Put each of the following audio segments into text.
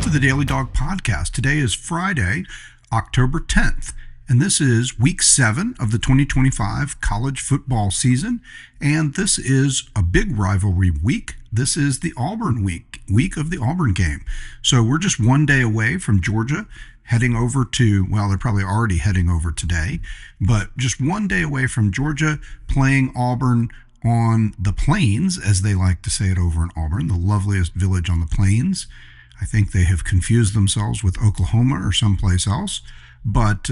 to the Daily Dawg podcast. Today is Friday, October 10th, and this is week 7 of the 2025 college football season, and this is a big rivalry week. This is the Auburn week of the Auburn game. So we're just one day away from Georgia heading over to, well, they're probably already heading over today, but just one day away from Georgia playing Auburn on the plains, as they like to say it over in Auburn, the loveliest village on the plains. I think they have confused themselves with Oklahoma or someplace else. But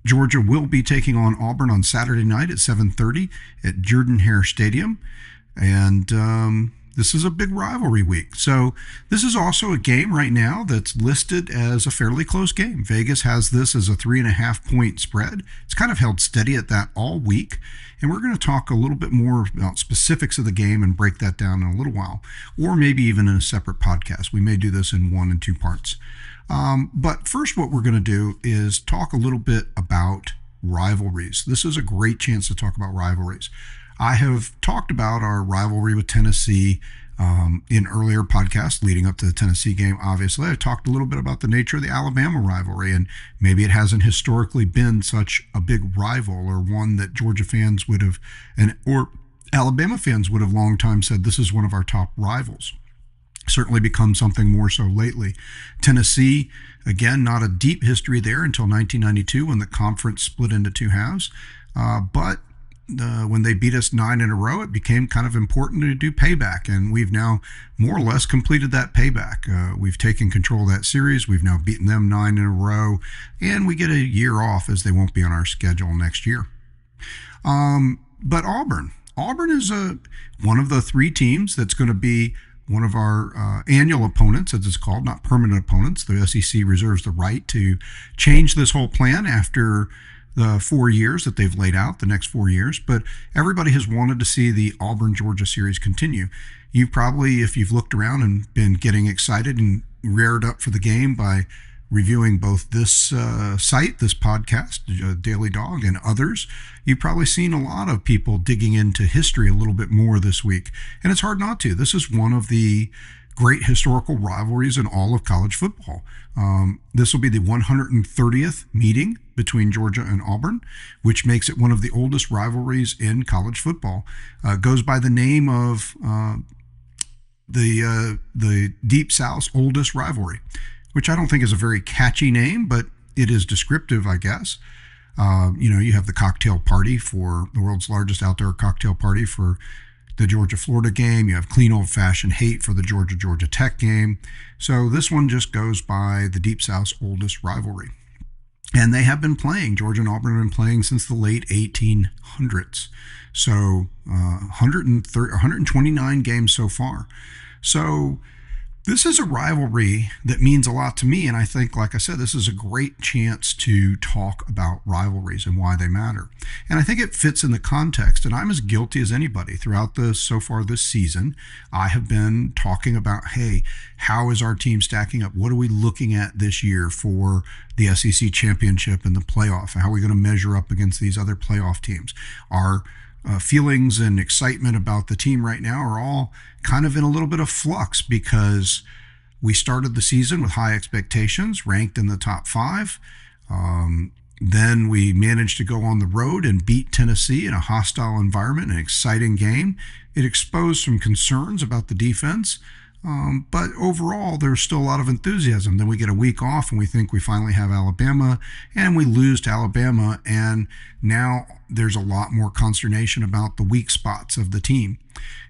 Georgia will be taking on Auburn on Saturday night at 7:30 at Jordan-Hare Stadium. And this is a big rivalry week. So this is also a game right now that's listed as a fairly close game. Vegas has this as a 3.5-point spread. It's kind of held steady at that all week. And we're going to talk a little bit more about specifics of the game and break that down in a little while, or maybe even in a separate podcast. We may do this in 1 and 2 parts. But first, what we're going to do is talk a little bit about rivalries. This is a great chance to talk about rivalries. I have talked about our rivalry with Tennessee in earlier podcasts leading up to the Tennessee game. Obviously, I talked a little bit about the nature of the Alabama rivalry, and maybe it hasn't historically been such a big rival, or one that Georgia fans would have, or Alabama fans would have long time said this is one of our top rivals. Certainly become something more so lately. Tennessee, again, not a deep history there until 1992 when the conference split into 2 halves, but when they beat us 9 in a row, it became kind of important to do payback, and we've now more or less completed that payback. We've taken control of that series. We've now beaten them 9 in a row, and we get a year off as they won't be on our schedule next year. But Auburn is one of the 3 teams that's going to be one of our annual opponents, as it's called, not permanent opponents. The SEC reserves the right to change this whole plan after the 4 years that they've laid out, the next 4 years. But everybody has wanted to see the Auburn-Georgia series continue. You've probably, if you've looked around and been getting excited and reared up for the game by reviewing both this site, this podcast, Daily Dawg, and others, you've probably seen a lot of people digging into history a little bit more this week. And it's hard not to. This is one of the great historical rivalries in all of college football. This will be the 130th meeting between Georgia and Auburn, which makes it one of the oldest rivalries in college football. Goes by the name of the Deep South's oldest rivalry, which I don't think is a very catchy name, but it is descriptive, I guess. You have the cocktail party for the world's largest outdoor cocktail party for the Georgia-Florida game. You have clean old-fashioned hate for the Georgia-Georgia Tech game. So this one just goes by the Deep South's oldest rivalry. And they have been playing, Georgia and Auburn have been playing since the late 1800s. So 129 games so far. So this is a rivalry that means a lot to me, and I think, like I said, this is a great chance to talk about rivalries and why they matter. And I think it fits in the context, and I'm as guilty as anybody throughout so far this season. I have been talking about, hey, how is our team stacking up? What are we looking at this year for the SEC championship and the playoff? How are we going to measure up against these other playoff teams? Our feelings and excitement about the team right now are all kind of in a little bit of flux because we started the season with high expectations, ranked in the top 5. Then we managed to go on the road and beat Tennessee in a hostile environment, an exciting game. It exposed some concerns about the defense, but overall there's still a lot of enthusiasm. Then we get a week off and we think we finally have Alabama, and we lose to Alabama, and now there's a lot more consternation about the weak spots of the team.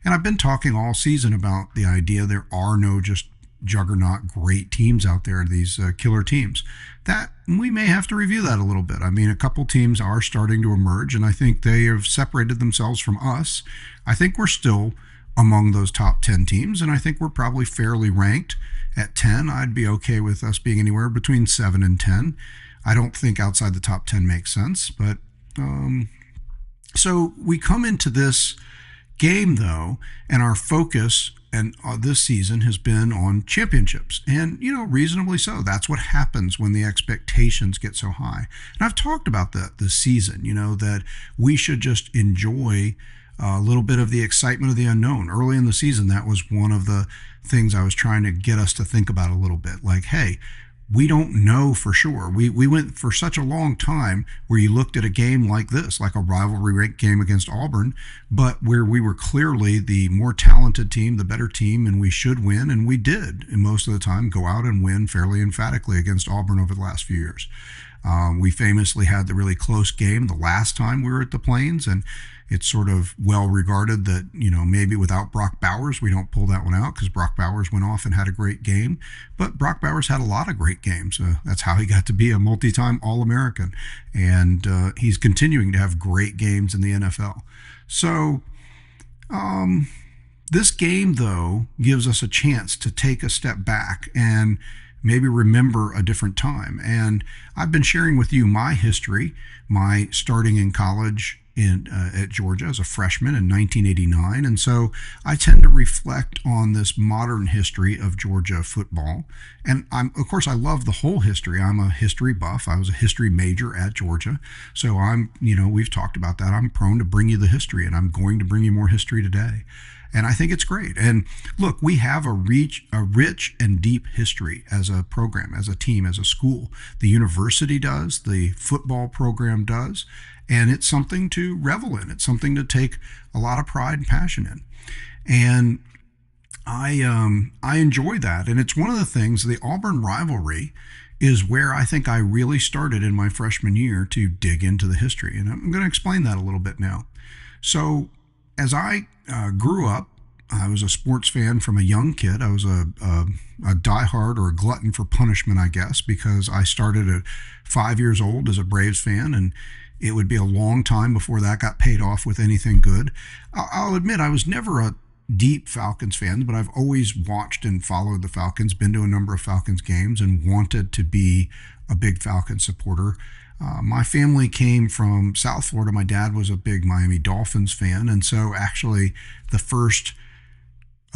And I've been talking all season about the idea there are no just juggernaut great teams out there, these killer teams. That we may have to review that a little bit. I mean, a couple teams are starting to emerge, and I think they have separated themselves from us. I think we're still among those top 10 teams, and I think we're probably fairly ranked at 10. I'd be okay with us being anywhere between 7 and 10. I don't think outside the top 10 makes sense, but so we come into this game, though, and our focus and this season has been on championships, and reasonably so. That's what happens when the expectations get so high. And I've talked about that this season, that we should just enjoy a little bit of the excitement of the unknown. Early in the season, that was one of the things I was trying to get us to think about a little bit. Like, hey, we don't know for sure. We went for such a long time where you looked at a game like this, like a rivalry game against Auburn, but where we were clearly the more talented team, the better team, and we should win, and we did. And most of the time, go out and win fairly emphatically against Auburn over the last few years. We famously had the really close game the last time we were at the Plains, and it's sort of well regarded that, maybe without Brock Bowers, we don't pull that one out because Brock Bowers went off and had a great game. But Brock Bowers had a lot of great games. That's how he got to be a multi-time All-American. And he's continuing to have great games in the NFL. So this game, though, gives us a chance to take a step back and maybe remember a different time. And I've been sharing with you my history, my starting in college at Georgia as a freshman in 1989. And so I tend to reflect on this modern history of Georgia football. And of course, I love the whole history. I'm a history buff. I was a history major at Georgia. So we've talked about that. I'm prone to bring you the history, and I'm going to bring you more history today. And I think it's great. And look, we have a rich and deep history as a program, as a team, as a school. The university does, the football program does, and it's something to revel in. It's something to take a lot of pride and passion in. And I enjoy that. And it's one of the things, the Auburn rivalry is where I think I really started in my freshman year to dig into the history. And I'm going to explain that a little bit now. So as I grew up, I was a sports fan from a young kid. I was a diehard or a glutton for punishment, I guess, because I started at 5 years old as a Braves fan, and it would be a long time before that got paid off with anything good. I'll admit I was never a deep Falcons fan, but I've always watched and followed the Falcons, been to a number of Falcons games, and wanted to be a big Falcons supporter. My family came from South Florida. My dad was a big Miami Dolphins fan, and so actually the first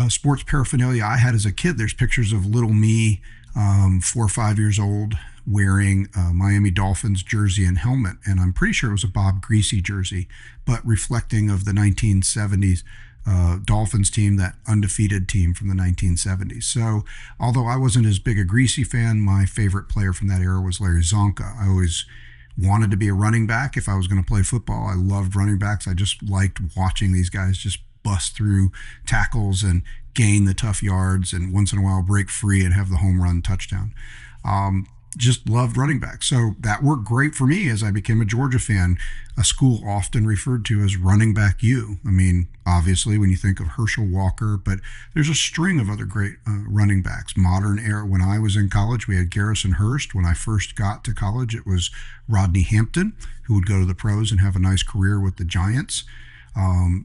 sports paraphernalia I had as a kid, there's pictures of little me, 4 or 5 years old, wearing a Miami Dolphins jersey and helmet, and I'm pretty sure it was a Bob Greasy jersey, but reflecting of the 1970s Dolphins team, that undefeated team from the 1970s. So although I wasn't as big a Greasy fan, my favorite player from that era was Larry Zonka. I always wanted to be a running back if I was going to play football. I loved running backs. I just liked watching these guys just bust through tackles and gain the tough yards and once in a while break free and have the home run touchdown. Just loved running backs. So that worked great for me as I became a Georgia fan, a school often referred to as running back U. I mean, obviously, when you think of Herschel Walker, but there's a string of other great running backs. Modern era, when I was in college, we had Garrison Hurst. When I first got to college, it was Rodney Hampton, who would go to the pros and have a nice career with the Giants.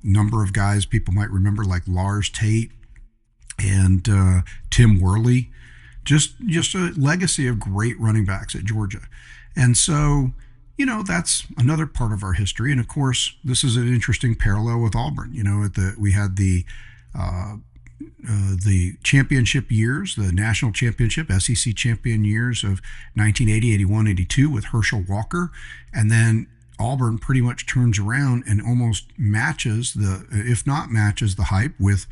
Number of guys people might remember like Lars Tate and Tim Worley. Just a legacy of great running backs at Georgia. And so, that's another part of our history. And of course, this is an interesting parallel with Auburn. We had the championship years, the national championship, SEC champion years of 1980, 81, 82 with Herschel Walker. And then Auburn pretty much turns around and almost matches if not matches the hype with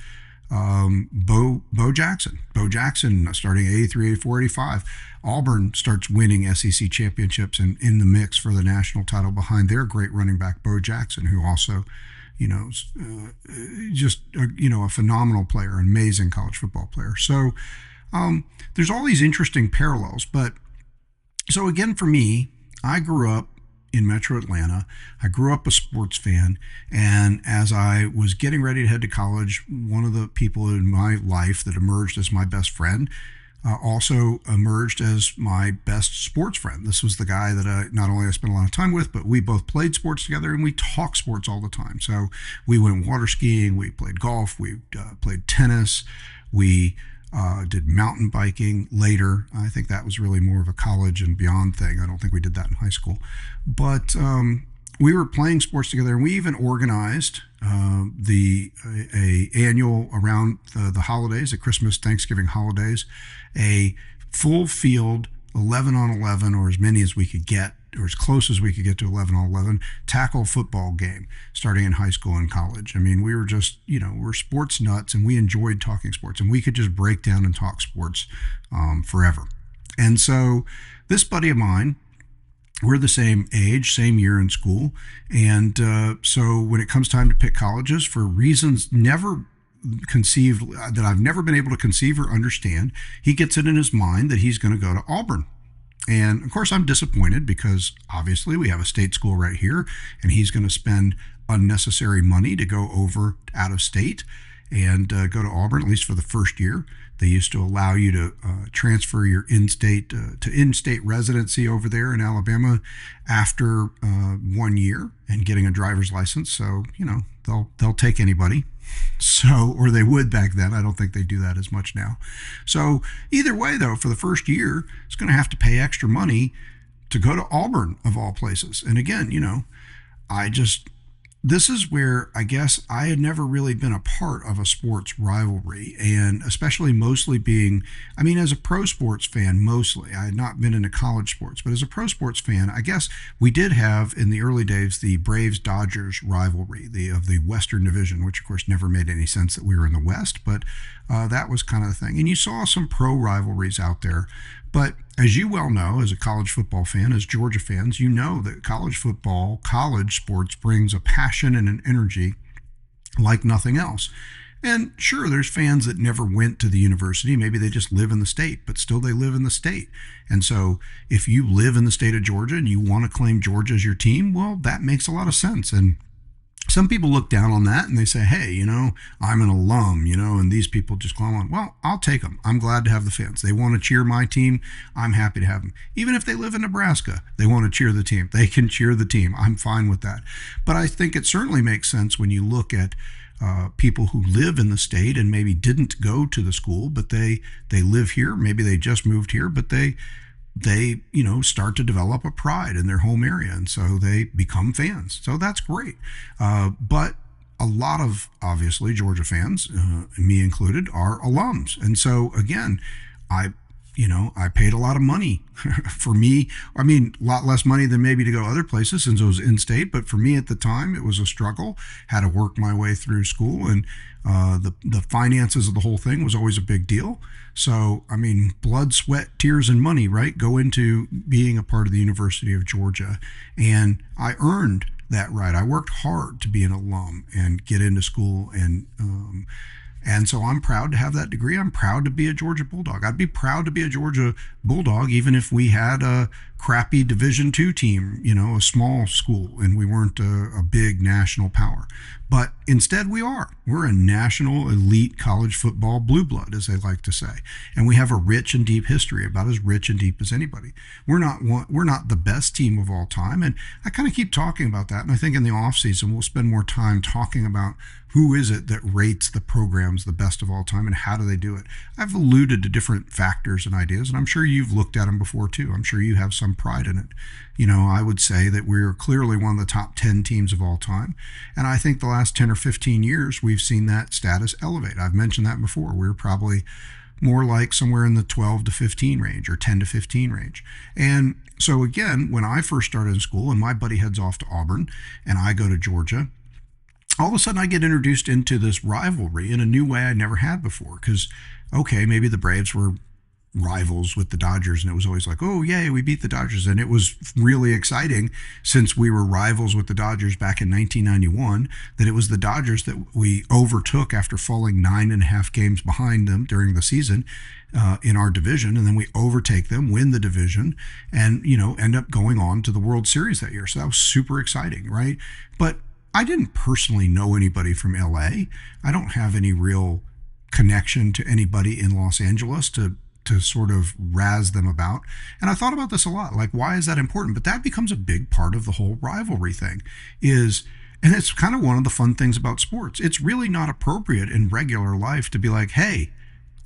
Bo Jackson. Bo Jackson starting 83, 84, 85. Auburn starts winning SEC championships and in the mix for the national title behind their great running back, Bo Jackson, who also, a phenomenal player, an amazing college football player. So there's all these interesting parallels. But so again, for me, I grew up in Metro Atlanta. I grew up a sports fan, and as I was getting ready to head to college, one of the people in my life that emerged as my best friend also emerged as my best sports friend. This was the guy that not only I spent a lot of time with, but we both played sports together, and we talked sports all the time. So we went water skiing, we played golf, we played tennis, we did mountain biking later. I think that was really more of a college and beyond thing. I don't think we did that in high school. But we were playing sports together, and we even organized a annual around the holidays, the Christmas, Thanksgiving holidays, a full field 11-on-11 or as many as we could get or as close as we could get to 11 on 11, tackle football game starting in high school and college. I mean, we were just, we're sports nuts, and we enjoyed talking sports, and we could just break down and talk sports forever. And so this buddy of mine, we're the same age, same year in school. And so when it comes time to pick colleges, for reasons never conceived, that I've never been able to conceive or understand, he gets it in his mind that he's going to go to Auburn. And of course, I'm disappointed because obviously we have a state school right here, and he's going to spend unnecessary money to go over out of state and go to Auburn, at least for the first year. They used to allow you to transfer your in-state to in-state residency over there in Alabama after 1 year and getting a driver's license. So they'll take anybody. So, or they would back then. I don't think they do that as much now. So either way, though, for the first year, it's going to have to pay extra money to go to Auburn of all places. And again, this is where I guess I had never really been a part of a sports rivalry, and especially mostly being, as a pro sports fan, mostly. I had not been into college sports, but as a pro sports fan, I guess we did have in the early days the Braves-Dodgers rivalry, of the Western Division, which of course never made any sense that we were in the West, but that was kind of the thing. And you saw some pro rivalries out there. But as you well know, as a college football fan, as Georgia fans, you know that college football, college sports brings a passion and an energy like nothing else. And sure, there's fans that never went to the university. Maybe they just live in the state, but still they live in the state. And so if you live in the state of Georgia and you want to claim Georgia as your team, well, that makes a lot of sense. And some people look down on that and they say, hey, I'm an alum, and these people just climb on. Well, I'll take them. I'm glad to have the fans. They want to cheer my team. I'm happy to have them. Even if they live in Nebraska, they want to cheer the team. They can cheer the team. I'm fine with that. But I think it certainly makes sense when you look at people who live in the state and maybe didn't go to the school, but they live here. Maybe they just moved here, but they start to develop a pride in their home area, and so they become fans. So that's great. But a lot of, obviously, Georgia fans, me included, are alums. And so, again, I paid a lot of money for me. A lot less money than maybe to go other places since it was in-state. But for me at the time, it was a struggle. Had to work my way through school, and the finances of the whole thing was always a big deal. So, blood, sweat, tears, and money, right, go into being a part of the University of Georgia. And I earned that right. I worked hard to be an alum and get into school, and so I'm proud to have that degree. I'm proud to be a Georgia Bulldog. I'd be proud to be a Georgia Bulldog even if we had a crappy Division II team, a small school, and we weren't a big national power. But instead we are. We're a national elite college football blue blood, as they like to say. And we have a rich and deep history, about as rich and deep as anybody. We're not the best team of all time. And I kind of keep talking about that. And I think in the off season, we'll spend more time talking about who is it that rates the programs the best of all time and how do they do it. I've alluded to different factors and ideas, and I'm sure you've looked at them before too. I'm sure you have some pride in it. I would say that we're clearly one of the top 10 teams of all time. And I think the last 10 or 15 years, we've seen that status elevate. I've mentioned that before. We're probably more like somewhere in the 12 to 15 range or 10 to 15 range. And so again, when I first started in school and my buddy heads off to Auburn and I go to Georgia, all of a sudden I get introduced into this rivalry in a new way I never had before. Because, okay, maybe the Braves were rivals with the Dodgers, and it was always like, oh, yay, we beat the Dodgers. And it was really exciting, since we were rivals with the Dodgers back in 1991, that it was the Dodgers that we overtook after falling 9.5 games behind them during the season in our division. And then we overtake them, win the division, and, end up going on to the World Series that year. So that was super exciting, right? But I didn't personally know anybody from LA. I don't have any real connection to anybody in Los Angeles to sort of razz them about. And I thought about this a lot, like, why is that important? But that becomes a big part of the whole rivalry thing, and it's kind of one of the fun things about sports. It's really not appropriate in regular life to be like, hey,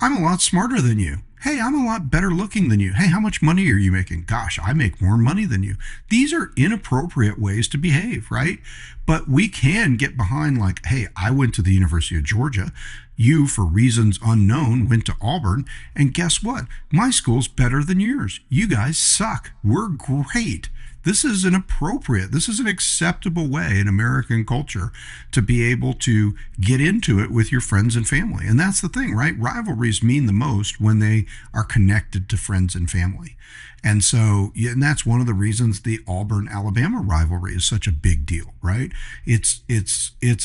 I'm a lot smarter than you. Hey, I'm a lot better looking than you. Hey, how much money are you making? Gosh, I make more money than you. These are inappropriate ways to behave, right? But we can get behind, like, hey, I went to the University of Georgia. You, for reasons unknown, went to Auburn. And guess what? My school's better than yours. You guys suck. We're great. This is an appropriate, this is an acceptable way in American culture to be able to get into it with your friends and family. And that's the thing, right? Rivalries mean the most when they are connected to friends and family. And so, yeah, and that's one of the reasons the Auburn-Alabama rivalry is such a big deal, right? It's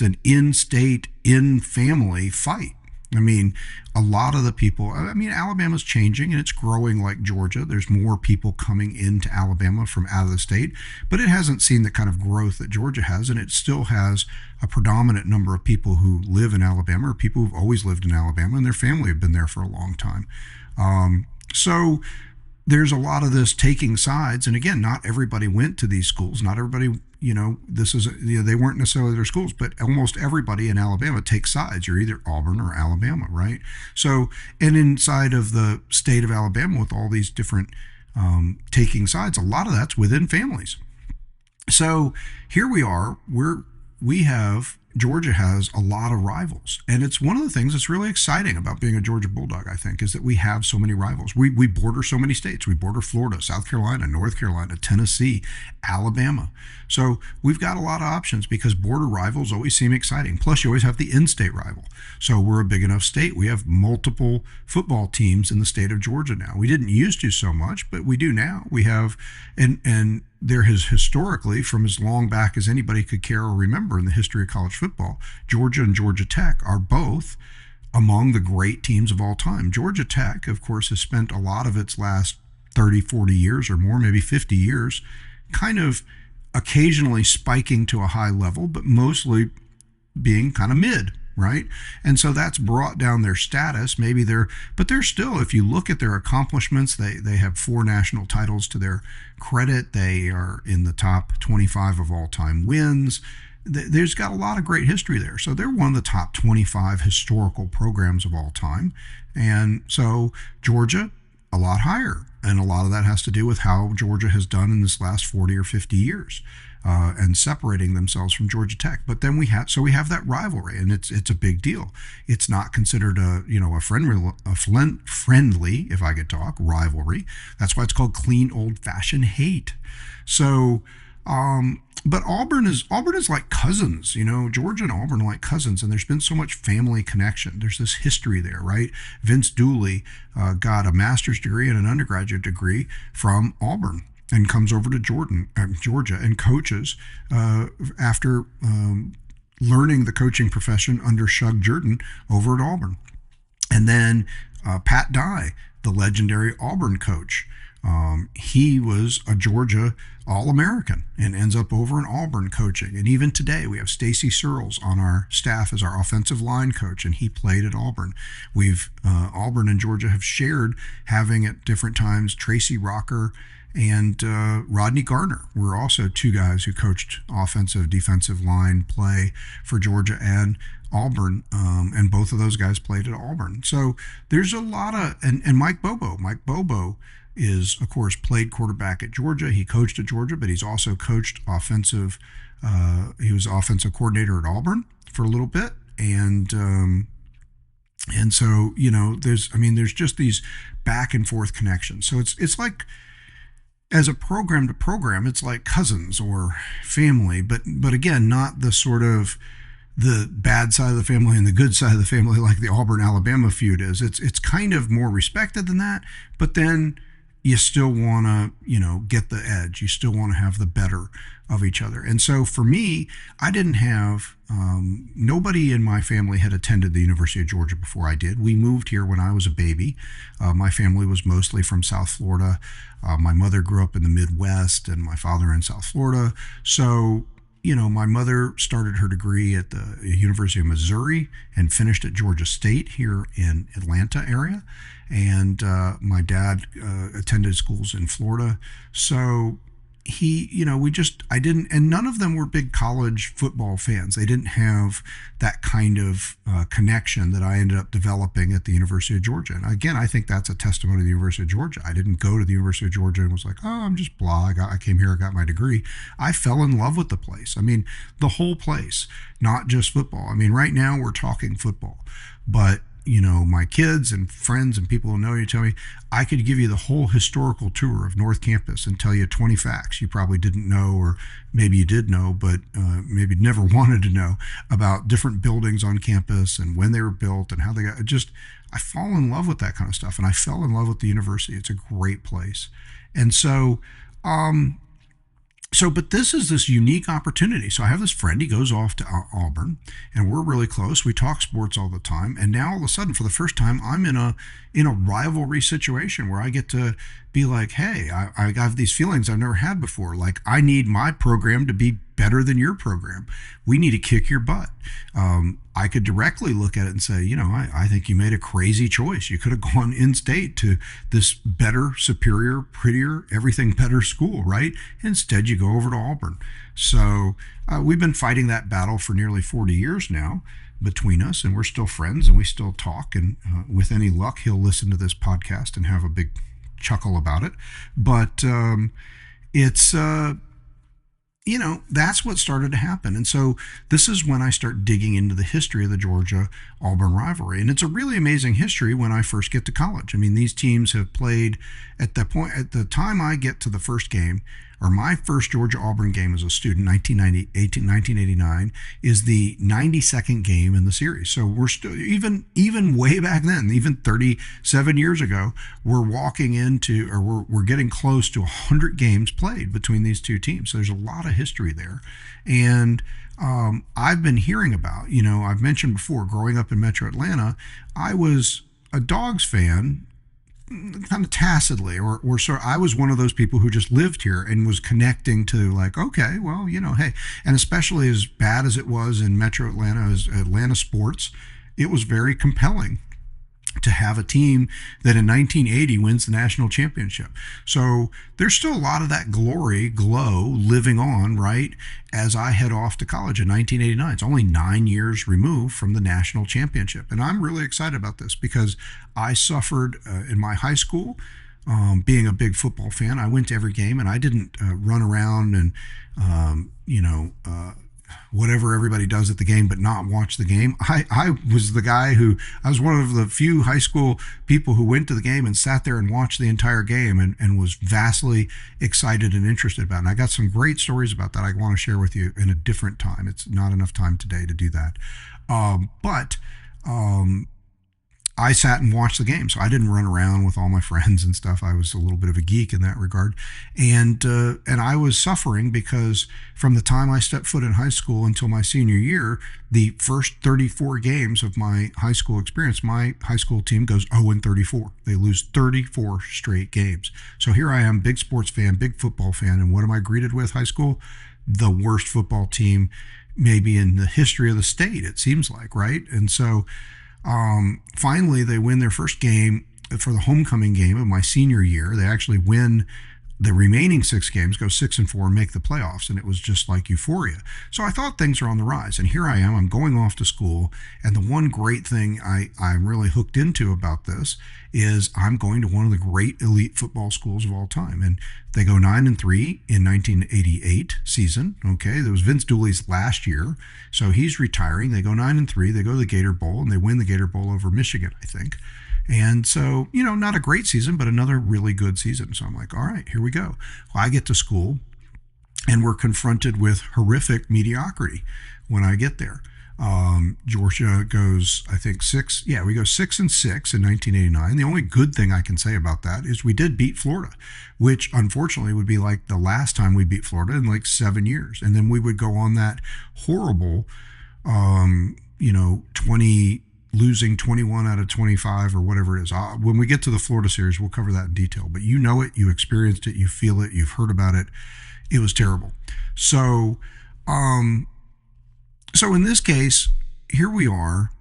an in-state, in-family fight. I mean, a lot of the people, I mean, Alabama's changing and it's growing like Georgia. There's more people coming into Alabama from out of the state, but it hasn't seen the kind of growth that Georgia has. And it still has a predominant number of people who live in Alabama or people who've always lived in Alabama and their family have been there for a long time. So there's a lot of this taking sides. And again, not everybody went to these schools. Not everybody, this is, they weren't necessarily their schools, but almost everybody in Alabama takes sides. You're either Auburn or Alabama, right? So, and inside of the state of Alabama with all these different taking sides, a lot of that's within families. So here we are, Georgia has a lot of rivals. And it's one of the things that's really exciting about being a Georgia Bulldog, I think, is that we have so many rivals. We border so many states. We border Florida, South Carolina, North Carolina, Tennessee, Alabama. So we've got a lot of options because border rivals always seem exciting. Plus, you always have the in-state rival. So we're a big enough state. We have multiple football teams in the state of Georgia now. We didn't used to so much, but we do now. We have, and there has historically, from as long back as anybody could care or remember in the history of college football, Georgia and Georgia Tech are both among the great teams of all time. Georgia Tech, of course, has spent a lot of its last 30, 40 years or more, maybe 50 years, kind of occasionally spiking to a high level, but mostly being kind of mid, right? And so that's brought down their status. But they're still, if you look at their accomplishments, they have 4 national titles to their credit. They are in the top 25 of all time wins. There's got a lot of great history there. So they're one of the top 25 historical programs of all time. And so Georgia, a lot higher. And a lot of that has to do with how Georgia has done in this last 40 or 50 years. And separating themselves from Georgia Tech. But then we have that rivalry, and it's a big deal. It's not considered a friendly, if I could talk, rivalry. That's why it's called clean old-fashioned hate. So, but Auburn is like cousins. Georgia and Auburn are like cousins, and there's been so much family connection. There's this history there, right? Vince Dooley got a master's degree and an undergraduate degree from Auburn, and comes over to Georgia, and coaches after learning the coaching profession under Shug Jordan over at Auburn. And then Pat Dye, the legendary Auburn coach, he was a Georgia All-American and ends up over in Auburn coaching. And even today, we have Stacy Searles on our staff as our offensive line coach, and he played at Auburn. Auburn and Georgia have shared having at different times Tracy Rocker and Rodney Gardner were also 2 guys who coached offensive, defensive line play for Georgia and Auburn, and both of those guys played at Auburn. So there's a lot of, and Mike Bobo is, of course, played quarterback at Georgia. He coached at Georgia, but he's also coached offensive. He was offensive coordinator at Auburn for a little bit, and so there's just these back and forth connections. So it's like, as a program to program, it's like cousins or family, but again, not the sort of the bad side of the family and the good side of the family like the Auburn-Alabama feud is. It's kind of more respected than that, but then you still want to, get the edge. You still want to have the better of each other. And so for me, I didn't have, nobody in my family had attended the University of Georgia before I did. We moved here when I was a baby. My family was mostly from South Florida. My mother grew up in the Midwest and my father in South Florida. So, my mother started her degree at the University of Missouri and finished at Georgia State here in Atlanta area. And my dad attended schools in Florida. So, I didn't, and none of them were big college football fans. They didn't have that kind of connection that I ended up developing at the University of Georgia. And again, I think that's a testimony to the University of Georgia. I didn't go to the University of Georgia and was like, oh, I'm just blah. I came here, I got my degree. I fell in love with the place. I mean, the whole place, not just football. I mean, right now we're talking football, but my kids and friends and people who know you tell me I could give you the whole historical tour of North Campus and tell you 20 facts you probably didn't know, or maybe you did know, but maybe never wanted to know about different buildings on campus and when they were built and how they got. I fall in love with that kind of stuff, and I fell in love with the university. It's a great place, and but this is this unique opportunity. So I have this friend, he goes off to Auburn, and we're really close. We talk sports all the time. And now all of a sudden, for the first time, I'm in a rivalry situation where I get to be like, hey, I have these feelings I've never had before. Like, I need my program to be better than your program. We need to kick your butt. I could directly look at it and say, I think you made a crazy choice. You could have gone in-state to this better, superior, prettier, everything better school, right? Instead, you go over to Auburn. So we've been fighting that battle for nearly 40 years now between us, and we're still friends, and we still talk. And with any luck, he'll listen to this podcast and have a big chuckle about it. But it's that's what started to happen. And so this is when I start digging into the history of the Georgia-Auburn rivalry. And it's a really amazing history when I first get to college. I mean, these teams have played at the time I get to the first game, or my first Georgia-Auburn game as a student, 1989, is the 92nd game in the series. So we're still, even way back then, even 37 years ago, we're walking into, or we're getting close to 100 games played between these two teams. So there's a lot of history there. And I've been hearing about, I've mentioned before, growing up in Metro Atlanta, I was a Dogs fan, kind of tacitly, or sort of, I was one of those people who just lived here and was connecting to, like, okay, well, hey, and especially as bad as it was in Metro Atlanta, as Atlanta sports, it was very compelling to have a team that in 1980 wins the national championship. So there's still a lot of that glow living on, right, as I head off to college in 1989. It's only 9 years removed from the national championship. And I'm really excited about this because I suffered in my high school, being a big football fan. I went to every game, and I didn't run around and, whatever everybody does at the game, but not watch the game. I was the guy I was one of the few high school people who went to the game and sat there and watched the entire game and was vastly excited and interested about it. And I got some great stories about that I want to share with you in a different time. It's not enough time today to do that. But I sat and watched the game, so I didn't run around with all my friends and stuff. I was a little bit of a geek in that regard, and I was suffering because from the time I stepped foot in high school until my senior year, the first 34 games of my high school experience, my high school team goes 0-34. They lose 34 straight games. So here I am, big sports fan, big football fan, and what am I greeted with? High school, the worst football team maybe in the history of the state. It seems like, right? And so. Finally, they win their first game for the homecoming game of my senior year. They actually win the remaining 6 games, go 6-4, and make the playoffs. And it was just like euphoria. So I thought things are on the rise. And here I am, I'm going off to school. And the one great thing I'm really hooked into about this is I'm going to one of the great elite football schools of all time. And they go 9-3 in 1988 season. Okay, that was Vince Dooley's last year. So he's retiring. They go 9-3. They go to the Gator Bowl, and they win the Gator Bowl over Michigan, I think. And so, not a great season, but another really good season. So I'm like, all right, here we go. Well, I get to school, and we're confronted with horrific mediocrity when I get there. Georgia goes, I think, 6. Yeah, we go 6-6 in 1989. The only good thing I can say about that is we did beat Florida, which unfortunately would be like the last time we beat Florida in like 7 years. And then we would go on that horrible, losing 21 out of 25 or whatever it is. When we get to the Florida series, we'll cover that in detail. But you know it, you experienced it, you feel it, you've heard about it. It was terrible. So, so in this case, here we are.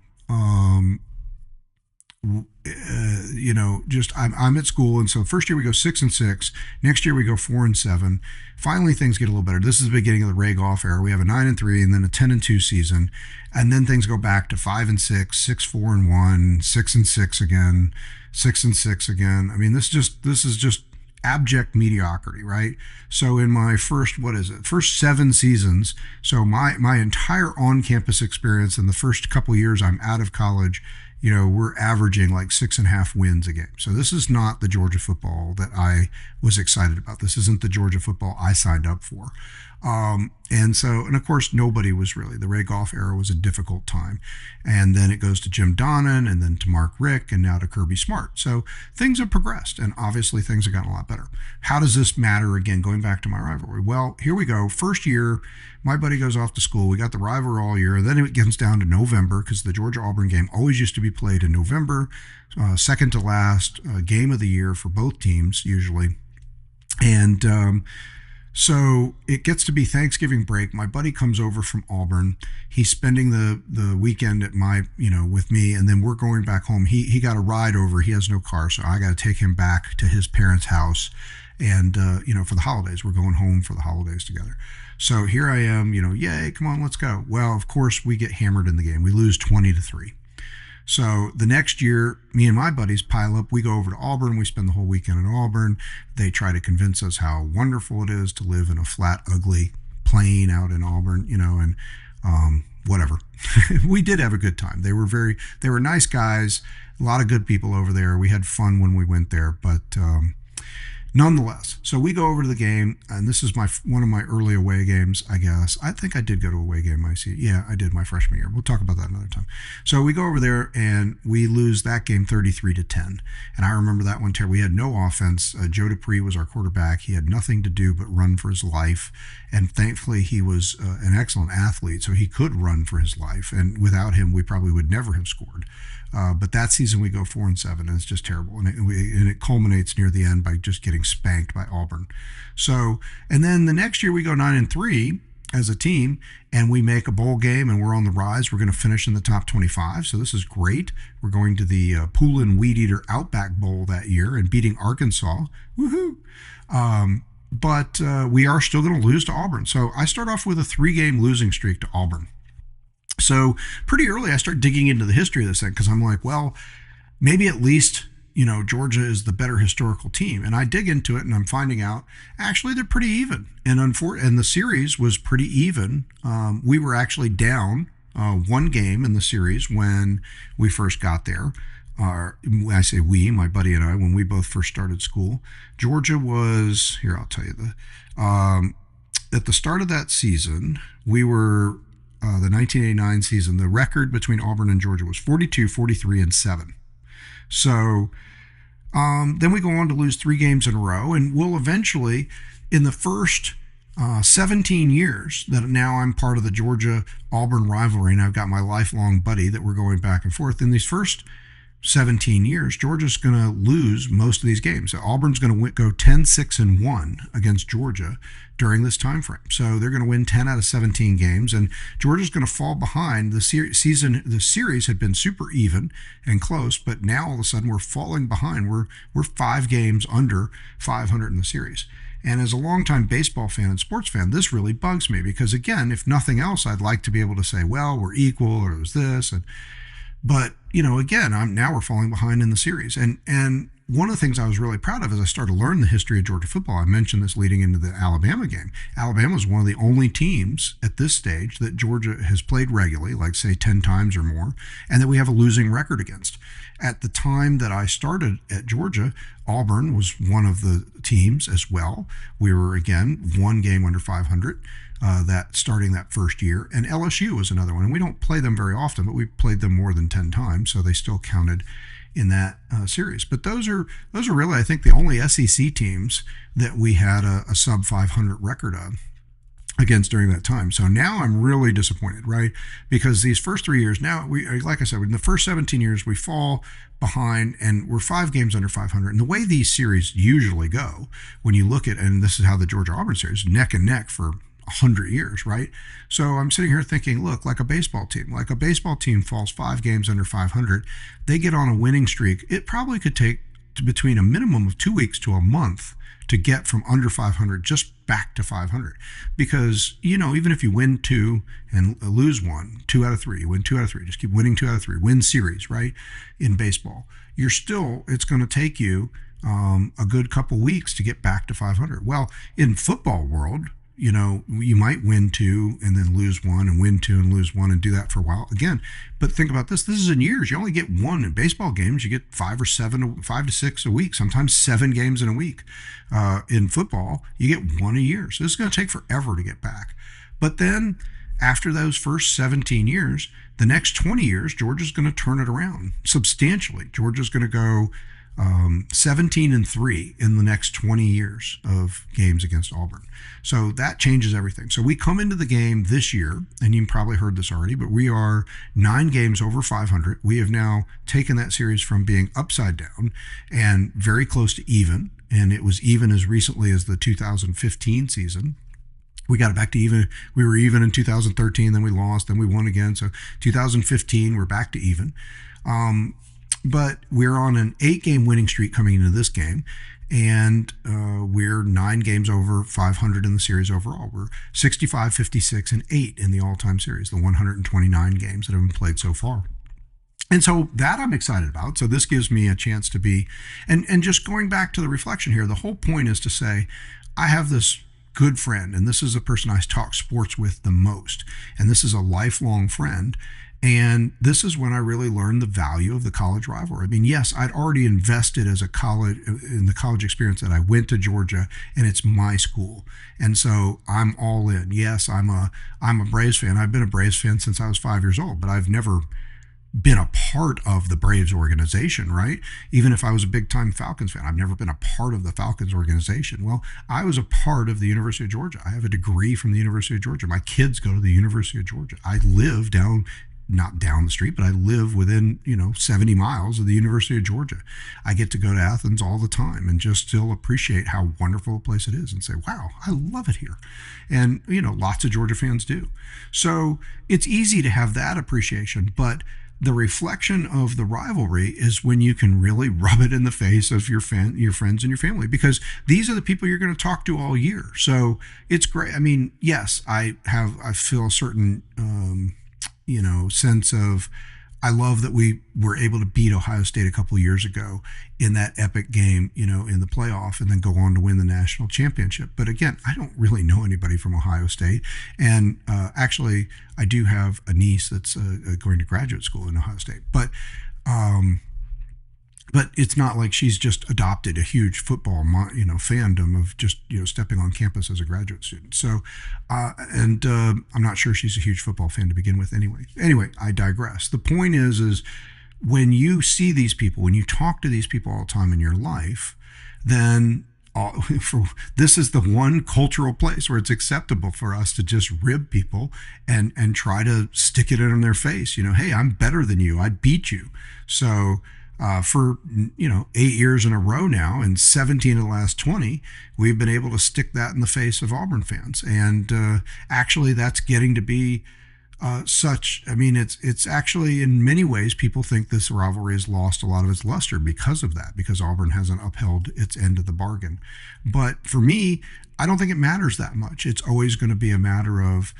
just I'm at school, and so first year we go 6-6. Next year we go 4-7. Finally, things get a little better. This is the beginning of the Ray Goff era. We have a 9-3, and then a 10-2 season, and then things go back to 5-6, 6-4-1, 6-6 again, 6-6 again. I mean, this is just abject mediocrity, right? So in my first 7 seasons, so my entire on-campus experience in the first couple of years I'm out of college, we're averaging like 6.5 wins a game. So this is not the Georgia football that I was excited about. This isn't the Georgia football I signed up for. And of course, nobody was really. The Ray Goff era was a difficult time. And then it goes to Jim Donnan, and then to Mark Richt, and now to Kirby Smart. So things have progressed, and obviously things have gotten a lot better. How does this matter, again, going back to my rivalry? Well, here we go. First year, my buddy goes off to school. We got the rivalry all year. Then it gets down to November, because the Georgia-Auburn game always used to be played in November, second to last game of the year for both teams, usually. And so it gets to be Thanksgiving break. My buddy comes over from Auburn. He's spending the weekend at with me, and then we're going back home. He got a ride over. He has no car, so I got to take him back to his parents' house. And for the holidays, we're going home for the holidays together. So here I am, yay, come on, let's go. Well, of course, we get hammered in the game. We lose 20-3. So the next year, me and my buddies pile up. We go over to Auburn. We spend the whole weekend in Auburn. They try to convince us how wonderful it is to live in a flat, ugly plain out in Auburn, and whatever. We did have a good time. They were nice guys, a lot of good people over there. We had fun when we went there, but nonetheless, so we go over to the game, and this is one of my early away games, I guess. I think I did go to a away game yeah, I did my freshman year. We'll talk about that another time. So we go over there, and we lose that game 33-10. And I remember that one, we had no offense. Joe Dupree was our quarterback. He had nothing to do but run for his life. And thankfully, he was an excellent athlete, so he could run for his life. And without him, we probably would never have scored. But that season we go 4-7, and it's just terrible, and it culminates near the end by just getting spanked by Auburn. So, and then the next year we go 9-3 as a team, and we make a bowl game, and we're on the rise. We're going to finish in the top 25, so this is great. We're going to the Poulin Weed Eater Outback Bowl that year and beating Arkansas. Woohoo! But we are still going to lose to Auburn. So I start off with a 3-game losing streak to Auburn. So pretty early, I start digging into the history of this thing, because I'm like, well, maybe at least, Georgia is the better historical team. And I dig into it, and I'm finding out, actually, they're pretty even. And the series was pretty even. We were actually down 1 game in the series when we first got there. I say we, my buddy and I, when we both first started school. Georgia was, here, I'll tell you, at the start of that season, we were... the 1989 season, the record between Auburn and Georgia was 42, 43, and 7. So then we go on to lose 3 games in a row, and we'll eventually, in the first 17 years that now I'm part of the Georgia-Auburn rivalry, and I've got my lifelong buddy that we're going back and forth, in these first 17 years, Georgia's going to lose most of these games. So Auburn's going to go 10-6-1 against Georgia during this time frame. So they're going to win 10 out of 17 games, and Georgia's going to fall behind. The series had been super even and close, but now all of a sudden we're falling behind. We're 5 games under 500 in the series. And as a longtime baseball fan and sports fan, this really bugs me, because again, if nothing else, I'd like to be able to say, well, we're equal, or it was this, but again, now we're falling behind in the series. And one of the things I was really proud of as I started to learn the history of Georgia football, I mentioned this leading into the Alabama game. Alabama is one of the only teams at this stage that Georgia has played regularly, like say 10 times or more, and that we have a losing record against. At the time that I started at Georgia, Auburn was one of the teams as well. We were, again, 1 game under 500. Starting that first year, and LSU was another one, and we don't play them very often, but we played them more than 10 times, so they still counted in that series. But those are really, I think, the only SEC teams that we had a sub 500 record of against during that time. So now I'm really disappointed, right? Because these first 3 years, now like I said, in the first 17 years, we fall behind, and we're 5 games under 500. And the way these series usually go, when you look at, and this is how the Georgia Auburn series, neck and neck for 100 years, right? So I'm sitting here thinking, look, like a baseball team falls 5 games under 500, they get on a winning streak. It probably could take between a minimum of 2 weeks to a month to get from under 500 just back to 500. Because, even if you win two and lose one, 2 out of 3, you win 2 out of 3, just keep winning 2 out of 3, win series, right? In baseball, it's going to take you a good couple weeks to get back to 500. Well, in football world, you might win two and then lose one and win two and lose one and do that for a while again. But think about this. This is in years. You only get one. In baseball games, you get 5 to 6 a week, sometimes 7 games in a week. In football, you get one a year. So this is going to take forever to get back. But then after those first 17 years, the next 20 years, Georgia's going to turn it around substantially. Georgia's going to go 17-3 in the next 20 years of games against Auburn. So that changes everything. So we come into the game this year, and you've probably heard this already, but we are 9 games over 500. We have now taken that series from being upside down and very close to even, and it was even as recently as the 2015 season. We got it back to even. We were even in 2013, then we lost, then we won again. So 2015, we're back to even. But we're on an 8-game winning streak coming into this game, and we're 9 games over 500 in the series overall. We're 65, 56, and 8 in the all-time series, the 129 games that have been played so far. And so that I'm excited about. So this gives me a chance to be, and just going back to the reflection here, the whole point is to say, I have this good friend, and this is a person I talk sports with the most, and this is a lifelong friend. And this is when I really learned the value of the college rivalry. I mean, yes, I'd already invested as a college in the college experience that I went to Georgia, and it's my school, and so I'm all in. Yes, I'm a Braves fan. I've been a Braves fan since I was 5 years old, but I've never been a part of the Braves organization, right? Even if I was a big-time Falcons fan, I've never been a part of the Falcons organization. Well, I was a part of the University of Georgia. I have a degree from the University of Georgia. My kids go to the University of Georgia. I live not down the street, but I live within, 70 miles of the University of Georgia. I get to go to Athens all the time and just still appreciate how wonderful a place it is and say, wow, I love it here. And, lots of Georgia fans do. So it's easy to have that appreciation, but the reflection of the rivalry is when you can really rub it in the face of your friends and your family, because these are the people you're going to talk to all year. So it's great. I mean, yes, I feel a certain, sense of, I love that we were able to beat Ohio State a couple of years ago in that epic game, in the playoff, and then go on to win the national championship. But again, I don't really know anybody from Ohio State. And actually, I do have a niece that's going to graduate school in Ohio State. But it's not like she's just adopted a huge football, fandom of just, stepping on campus as a graduate student. So, I'm not sure she's a huge football fan to begin with anyway. Anyway, I digress. The point is when you see these people, when you talk to these people all the time in your life, then this is the one cultural place where it's acceptable for us to just rib people and try to stick it in their face. Hey, I'm better than you. I beat you. So, for 8 years in a row now, and 17 of the last 20, we've been able to stick that in the face of Auburn fans. And actually, that's getting to be it's actually, in many ways, people think this rivalry has lost a lot of its luster because of that, because Auburn hasn't upheld its end of the bargain. But for me, I don't think it matters that much. It's always going to be a matter of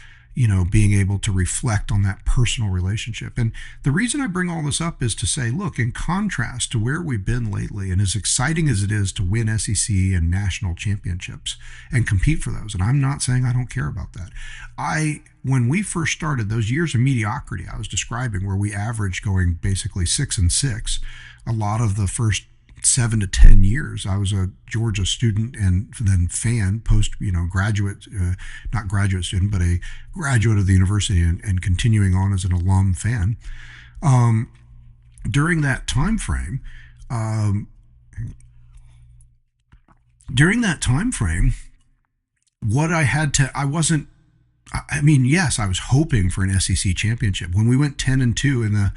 being able to reflect on that personal relationship. And the reason I bring all this up is to say, look, in contrast to where we've been lately, and as exciting as it is to win SEC and national championships and compete for those, and I'm not saying I don't care about that. When we first started, those years of mediocrity I was describing, where we averaged going basically 6-6, a lot of the first 7 to 10 years, I was a Georgia student and then fan, graduate, not graduate student, but a graduate of the university and continuing on as an alum fan. During that time frame, what I had to, yes, I was hoping for an SEC championship. When we went 10-2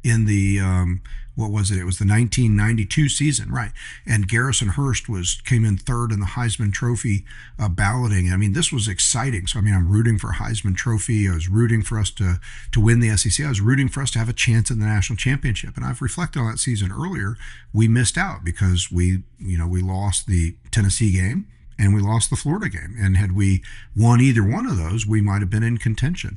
in the what was it? It was the 1992 season, right? And Garrison Hurst came in third in the Heisman Trophy balloting. I mean, this was exciting. So I mean, I'm rooting for Heisman Trophy. I was rooting for us to win the SEC. I was rooting for us to have a chance in the national championship. And I've reflected on that season earlier. We missed out because we lost the Tennessee game and we lost the Florida game. And had we won either one of those, we might have been in contention.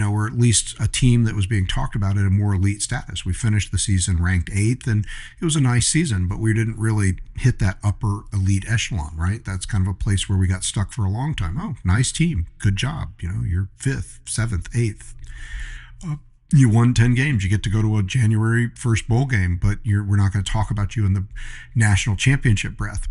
Or at least a team that was being talked about at a more elite status. We finished the season ranked 8th, and it was a nice season, but we didn't really hit that upper elite echelon, right? That's kind of a place where we got stuck for a long time. Oh, nice team. Good job. You're 5th, 7th, 8th. You won 10 games. You get to go to a January 1st bowl game, but we're not going to talk about you in the national championship breath.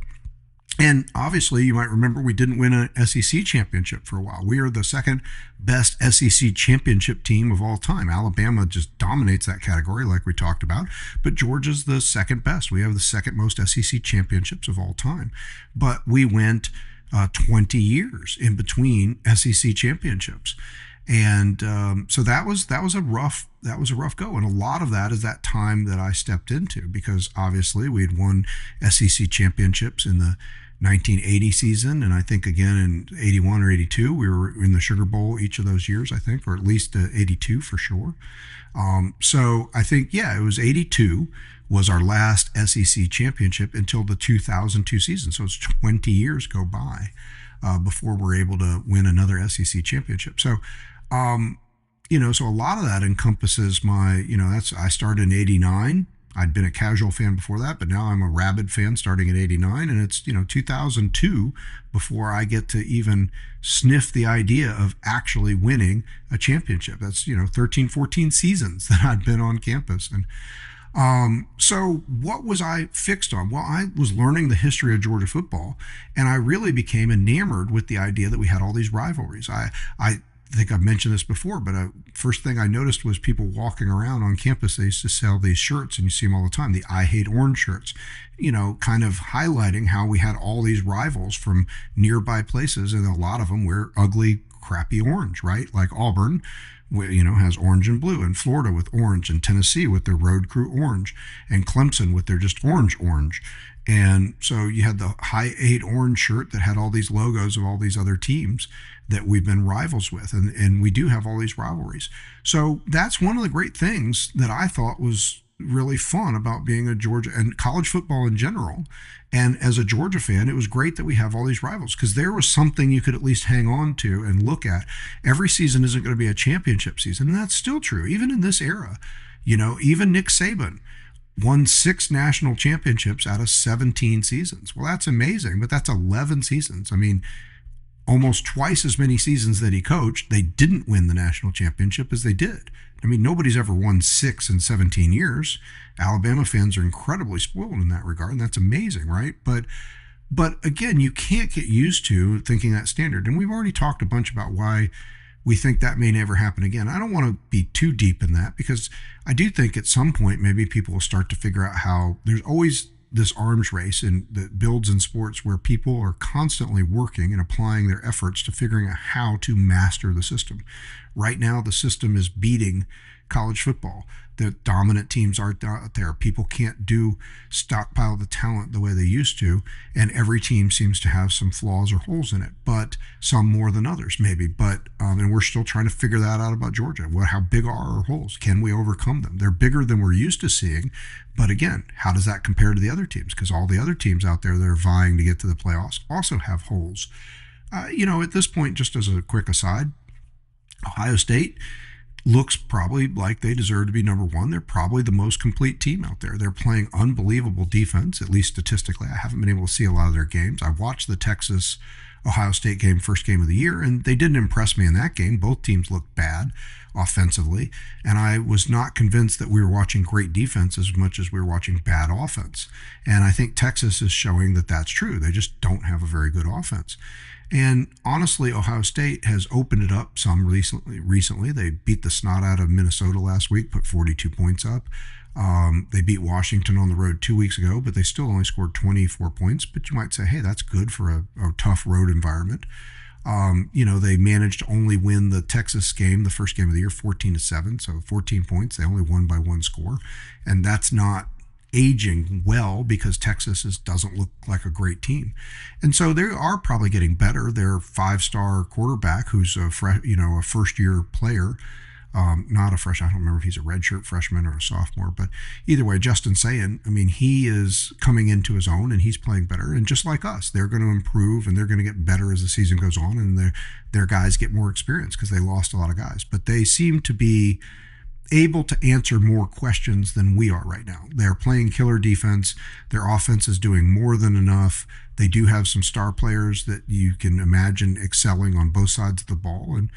And obviously, you might remember we didn't win an SEC championship for a while. We are the second best SEC championship team of all time. Alabama just dominates that category, like we talked about. But Georgia's the second best. We have the second most SEC championships of all time. But we went 20 years in between SEC championships. And so that was a rough go, and a lot of that is that time that I stepped into, because obviously we had won SEC championships in the 1980 season, and I think again in 81 or 82 we were in the Sugar Bowl each of those years, I think, or at least 82 for sure. So I think it was 82 was our last SEC championship until the 2002 season. So it's 20 years go by before we're able to win another SEC championship. So so a lot of that encompasses my, I started in 89. I'd been a casual fan before that, but now I'm a rabid fan starting at 89. And it's, 2002 before I get to even sniff the idea of actually winning a championship. That's, 13, 14 seasons that I'd been on campus. And so what was I fixed on? Well, I was learning the history of Georgia football, and I really became enamored with the idea that we had all these rivalries. I think I've mentioned this before, but first thing I noticed was people walking around on campus. They used to sell these shirts, and you see them all the time, the I Hate Orange shirts, kind of highlighting how we had all these rivals from nearby places, and a lot of them wear ugly, crappy orange, right? Like Auburn, has orange and blue, and Florida with orange, and Tennessee with their road crew orange, and Clemson with their just orange. And so you had the High 8 orange shirt that had all these logos of all these other teams that we've been rivals with. And we do have all these rivalries. So that's one of the great things that I thought was really fun about being a Georgia and college football in general. And as a Georgia fan, it was great that we have all these rivals, because there was something you could at least hang on to and look at. Every season isn't going to be a championship season. And that's still true, even in this era. Even Nick Saban won 6 national championships out of 17 seasons. Well, that's amazing, but that's 11 seasons. I mean, almost twice as many seasons that he coached, they didn't win the national championship as they did. I mean, nobody's ever won 6 in 17 years. Alabama fans are incredibly spoiled in that regard, and that's amazing, right? But again, you can't get used to thinking that standard. And we've already talked a bunch about why we think that may never happen again. I don't want to be too deep in that, because I do think at some point maybe people will start to figure out how there's always this arms race that builds in sports where people are constantly working and applying their efforts to figuring out how to master the system. Right now, the system is beating college football. The dominant teams aren't out there. People can't stockpile the talent the way they used to, and every team seems to have some flaws or holes in it, but some more than others maybe. But and we're still trying to figure that out about Georgia. How big are our holes? Can we overcome them? They're bigger than we're used to seeing, but again, how does that compare to the other teams? Because all the other teams out there that are vying to get to the playoffs also have holes. At this point, just as a quick aside, Ohio State looks probably like they deserve to be number 1. They're probably the most complete team out there. They're playing unbelievable defense, at least statistically. I haven't been able to see a lot of their games. I watched the Texas-Ohio State game, first game of the year, and they didn't impress me in that game. Both teams looked bad offensively, and I was not convinced that we were watching great defense as much as we were watching bad offense. And I think Texas is showing that that's true. They just don't have a very good offense. And honestly, Ohio State has opened it up some recently. They beat the snot out of Minnesota last week, put 42 points up. They beat Washington on the road 2 weeks ago, but they still only scored 24 points. But you might say, hey, that's good for a tough road environment. They managed to only win the Texas game, the first game of the year, 14-7, so 14 points. They only won by one score, and that's not aging well because doesn't look like a great team, and so they are probably getting better. Their five-star quarterback, who's a first-year player, not a fresh. I don't remember if he's a redshirt freshman or a sophomore, but either way, Justin Sayin, I mean, he is coming into his own and he's playing better. And just like us, they're going to improve and they're going to get better as the season goes on, and their guys get more experience because they lost a lot of guys. But they seem to be able to answer more questions than we are right now. They're playing killer defense. Their offense is doing more than enough. They do have some star players that you can imagine excelling on both sides of the ball, and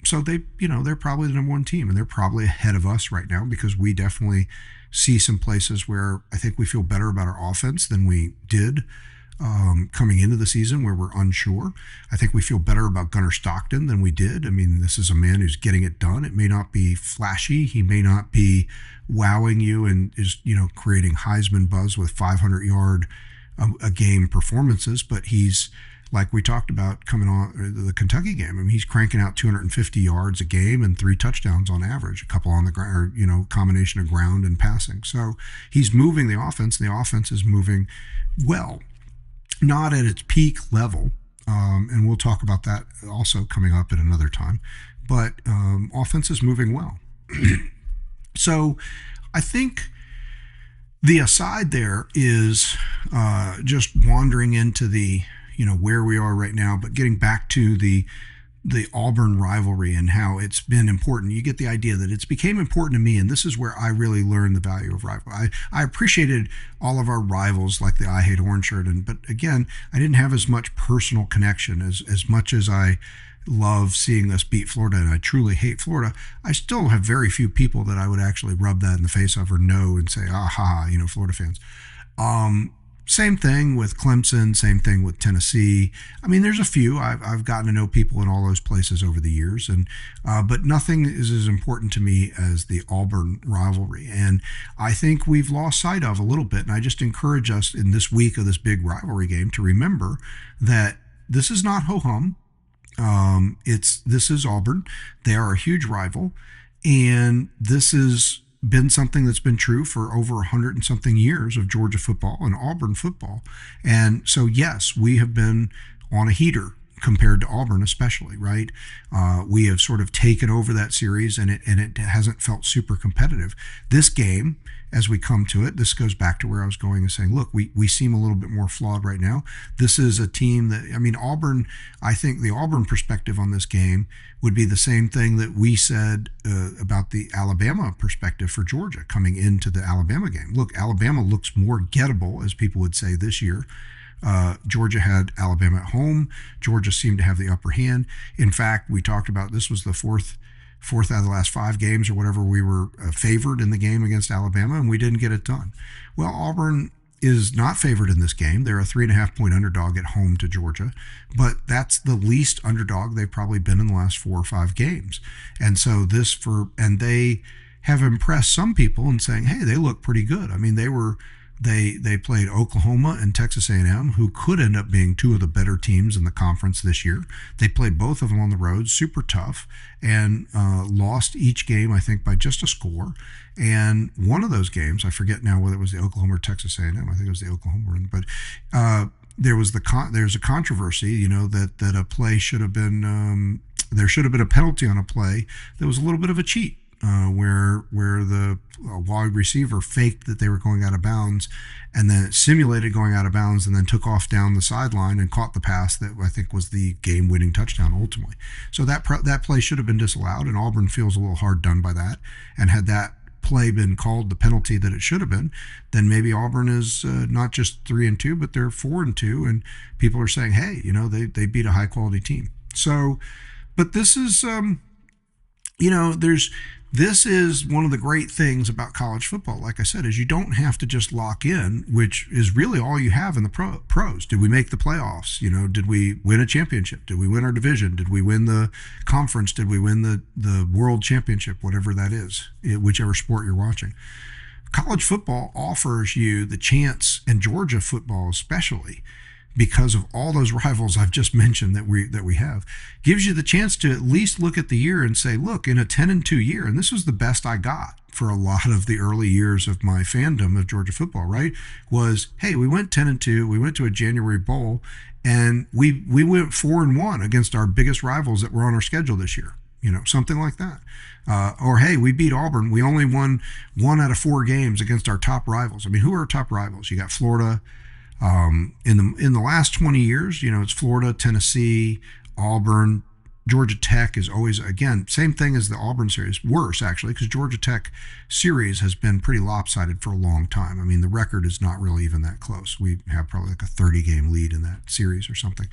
so they're probably the number one team, and they're probably ahead of us right now because we definitely see some places where I think we feel better about our offense than we did coming into the season, where we're unsure. I think we feel better about Gunnar Stockton than we did. I mean, this is a man who's getting it done. It may not be flashy. He may not be wowing you and is, creating Heisman buzz with 500-yard a game performances, but he's, like we talked about coming on the Kentucky game, I mean, he's cranking out 250 yards a game and 3 touchdowns on average, a couple on the ground, combination of ground and passing. So he's moving the offense, and the offense is moving well, not at its peak level. And we'll talk about that also coming up at another time. But offense is moving well. So I think the aside there is just wandering into the where we are right now, but getting back to the Auburn rivalry and how it's been important. You get the idea that it's became important to me, and this is where I really learned the value of rivalry. I appreciated all of our rivals, like the I Hate Orange shirt, but again, I didn't have as much personal connection as much as I love seeing us beat Florida, and I truly hate Florida. I still have very few people that I would actually rub that in the face of or know and say, aha, Florida fans. Same thing with Clemson, same thing with Tennessee. I mean, there's a few. I've gotten to know people in all those places over the years, and but nothing is as important to me as the Auburn rivalry. And I think we've lost sight of a little bit, and I just encourage us in this week of this big rivalry game to remember that this is not ho-hum. This is Auburn. They are a huge rival, and this is been something that's been true for over 100 and something years of Georgia football and Auburn football. And so, yes, we have been on a heater compared to Auburn, especially, right? We have sort of taken over that series, and it hasn't felt super competitive. This game, as we come to it, this goes back to where I was going and saying, look, we seem a little bit more flawed right now. This is a team that, Auburn, I think the Auburn perspective on this game would be the same thing that we said about the Alabama perspective for Georgia coming into the Alabama game. Look, Alabama looks more gettable, as people would say, this year. Georgia had Alabama at home. Georgia seemed to have the upper hand. In fact, we talked about this was the fourth out of the last 5 games or whatever we were favored in the game against Alabama, and we didn't get it done. Well, Auburn is not favored in this game. They're a 3.5-point underdog at home to Georgia, but that's the least underdog they've probably been in the last 4 or 5 games. And so they have impressed some people in saying, hey, they look pretty good. I mean, they played Oklahoma and Texas A&M, who could end up being 2 of the better teams in the conference this year. They played both of them on the road, super tough, and lost each game, I think, by just a score. And one of those games, I forget now whether it was the Oklahoma or Texas A&M. I think it was the Oklahoma one, but there's a controversy, that a play should have been there should have been a penalty on a play that was a little bit of a cheat. Where the wide receiver faked that they were going out of bounds, and then simulated going out of bounds, and then took off down the sideline and caught the pass that I think was the game-winning touchdown ultimately. So that play should have been disallowed, and Auburn feels a little hard done by that. And had that play been called the penalty that it should have been, then maybe Auburn is not just 3-2, but they're 4-2, and people are saying, hey, they beat a high-quality team. So, but this is. This is one of the great things about college football, like I said, is you don't have to just lock in, which is really all you have in the pros. Did we make the playoffs? Did we win a championship? Did we win our division? Did we win the conference? Did we win the world championship, whatever that is, whichever sport you're watching? College football offers you the chance, and Georgia football especially, because of all those rivals I've just mentioned that we have, gives you the chance to at least look at the year and say, look, in a 10-2 year, and this was the best I got for a lot of the early years of my fandom of Georgia football, right? Was, hey, we went 10-2, we went to a January bowl, and we went 4-1 against our biggest rivals that were on our schedule this year. Something like that. Or hey, we beat Auburn. We only won 1 out of 4 games against our top rivals. I mean, who are our top rivals? You got Florida. In the last 20 years, it's Florida, Tennessee, Auburn. Georgia Tech is always, again, same thing as the Auburn series. Worse, actually, because Georgia Tech series has been pretty lopsided for a long time. I mean, the record is not really even that close. We have probably like a 30-game lead in that series or something.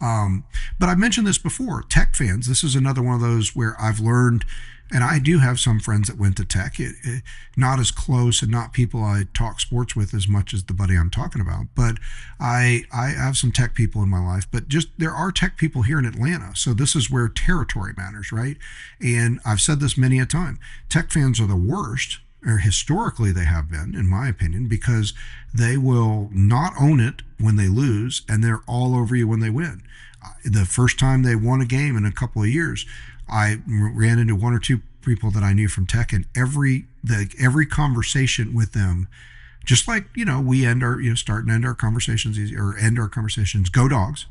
But I've mentioned this before. Tech fans, this is another one of those where I've learned, and I do have some friends that went to Tech, not as close and not people I talk sports with as much as the buddy I'm talking about, but I have some Tech people in my life, but just there are Tech people here in Atlanta, so this is where territory matters, right? And I've said this many a time. Tech fans are the worst, or historically they have been, in my opinion, because they will not own it when they lose, and they're all over you when they win. The first time they won a game in a couple of years, I ran into 1 or 2 people that I knew from Tech, and every conversation with them, just like we end our start and end our conversations or end our conversations, go Dogs.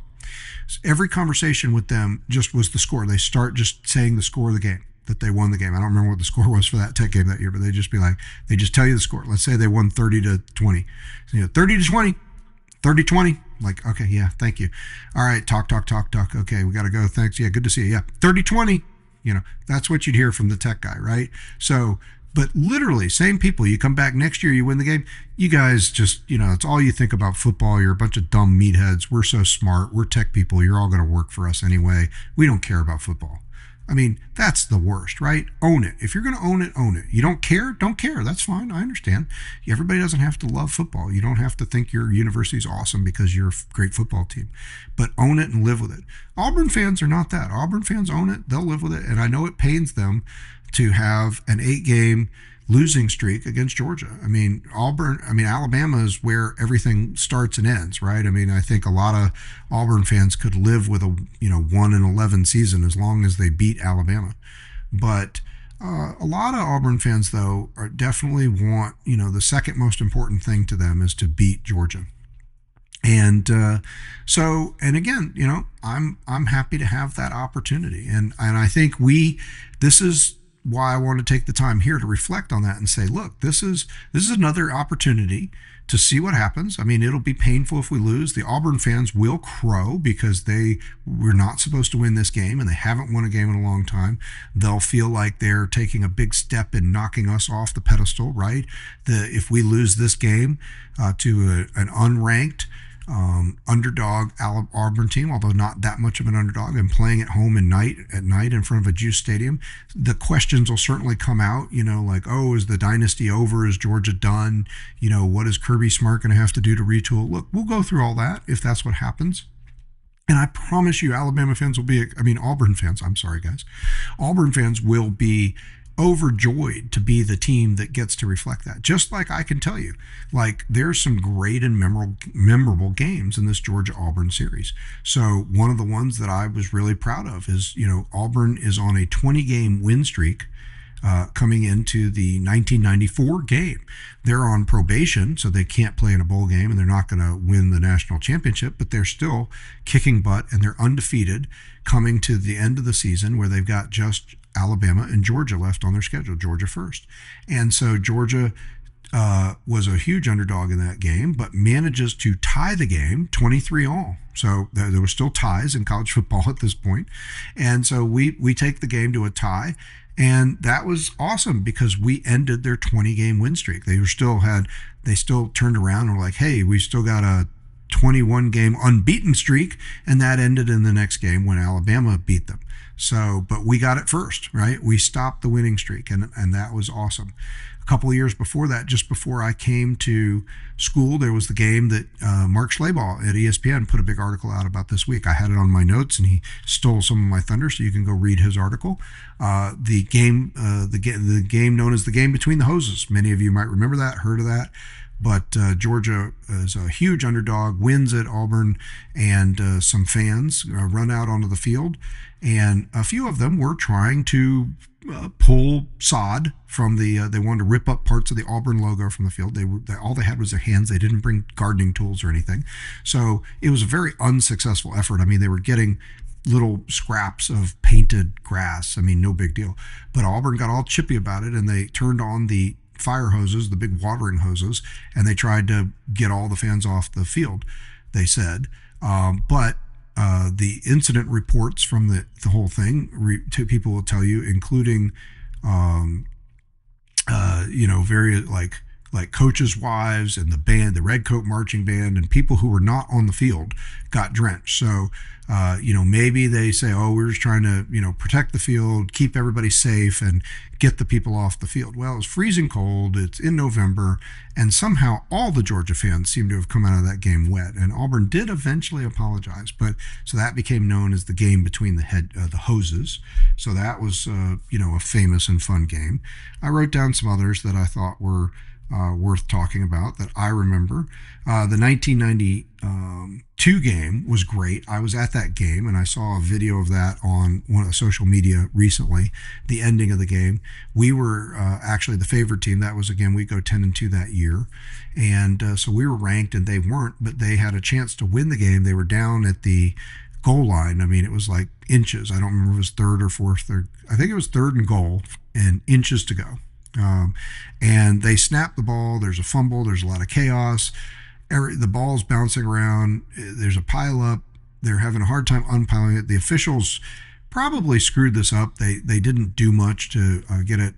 So every conversation with them just was the score. They start just saying the score of the game, that they won the game. I don't remember what the score was for that Tech game that year, but they just tell you the score. Let's say they won 30-20, 30-20. 30-20. Like, okay, yeah, thank you. All right, talk. Okay, we got to go. Thanks. Yeah, good to see you. Yeah, 30-20. That's what you'd hear from the Tech guy, right? So, but literally, same people. You come back next year, you win the game. You guys just, it's all you think about football. You're a bunch of dumb meatheads. We're so smart. We're Tech people. You're all going to work for us anyway. We don't care about football. I mean, that's the worst, right? Own it. If you're going to own it, own it. You don't care? Don't care. That's fine. I understand. Everybody doesn't have to love football. You don't have to think your university's awesome because you're a great football team. But own it and live with it. Auburn fans are not that. Auburn fans own it. They'll live with it. And I know it pains them to have an 8-game losing streak against Georgia. I mean, Alabama is where everything starts and ends, right? I mean, I think a lot of Auburn fans could live with a 1-11 season as long as they beat Alabama. But a lot of Auburn fans, though, definitely want, the second most important thing to them is to beat Georgia. And and again, I'm happy to have that opportunity. And I think this is why I want to take the time here to reflect on that and say, look, this is another opportunity to see what happens. I mean, it'll be painful if we lose. The Auburn fans will crow because they were not supposed to win this game and they haven't won a game in a long time. They'll feel like they're taking a big step in knocking us off the pedestal, right? If we lose this game to an unranked underdog Auburn team, although not that much of an underdog, and playing at home at night in front of a juice stadium, the questions will certainly come out, like, oh, is the dynasty over? Is Georgia done? What is Kirby Smart going to have to do to retool? Look, we'll go through all that if that's what happens. And I promise you, Auburn fans, I'm sorry, guys. Auburn fans will be overjoyed to be the team that gets to reflect that. Just like I can tell you, like, there's some great and memorable games in this Georgia-Auburn series. So one of the ones that I was really proud of is, Auburn is on a 20-game win streak coming into the 1994 game. They're on probation, so they can't play in a bowl game, and they're not going to win the national championship, but they're still kicking butt, and they're undefeated coming to the end of the season where they've got just Alabama and Georgia left on their schedule, Georgia first. And so Georgia was a huge underdog in that game, but manages to tie the game 23-all. So there were still ties in college football at this point. And so we take the game to a tie. And that was awesome because we ended their 20-game win streak. They still turned around and were like, hey, we still got a 21-game unbeaten streak, and that ended in the next game when Alabama beat them. So, but we got it first, right? We stopped the winning streak, and that was awesome. A couple of years before that, just before I came to school, there was the game that Mark Schlabach at ESPN put a big article out about this week. I had it on my notes, and he stole some of my thunder, so you can go read his article. The game known as the game between the hoses. Many of you might remember that, heard of that. but Georgia is a huge underdog, wins at Auburn, and some fans run out onto the field, and a few of them were trying to pull sod from they wanted to rip up parts of the Auburn logo from the field. All they had was their hands. They didn't bring gardening tools or anything, so it was a very unsuccessful effort. I mean, they were getting little scraps of painted grass. I mean, no big deal. But Auburn got all chippy about it, and they turned on the fire hoses, the big watering hoses, and they tried to get all the fans off the field, they said. But the incident reports from the whole thing, people will tell you, including, very like coaches' wives and the band, the Red Coat Marching Band, and people who were not on the field got drenched. So, maybe they say, oh, we're just trying to, protect the field, keep everybody safe, and get the people off the field. Well, it was freezing cold. It's in November, and somehow all the Georgia fans seem to have come out of that game wet. And Auburn did eventually apologize, but so that became known as the game between the hoses. So that was, a famous and fun game. I wrote down some others that I thought were worth talking about that I remember. The 1992 game was great. I was at that game, and I saw a video of that on one of the social media recently, the ending of the game. We were actually the favorite team. That was, again, we go 10-2 that year. And so we were ranked, and they weren't, but they had a chance to win the game. They were down at the goal line. I mean, it was like inches. I don't remember if it was third or fourth. I think it was third and goal and inches to go. And they snap the ball. There's a fumble. There's a lot of chaos. The ball's bouncing around. There's a pile up. They're having a hard time unpiling it. The officials probably screwed this up. They didn't do much to get it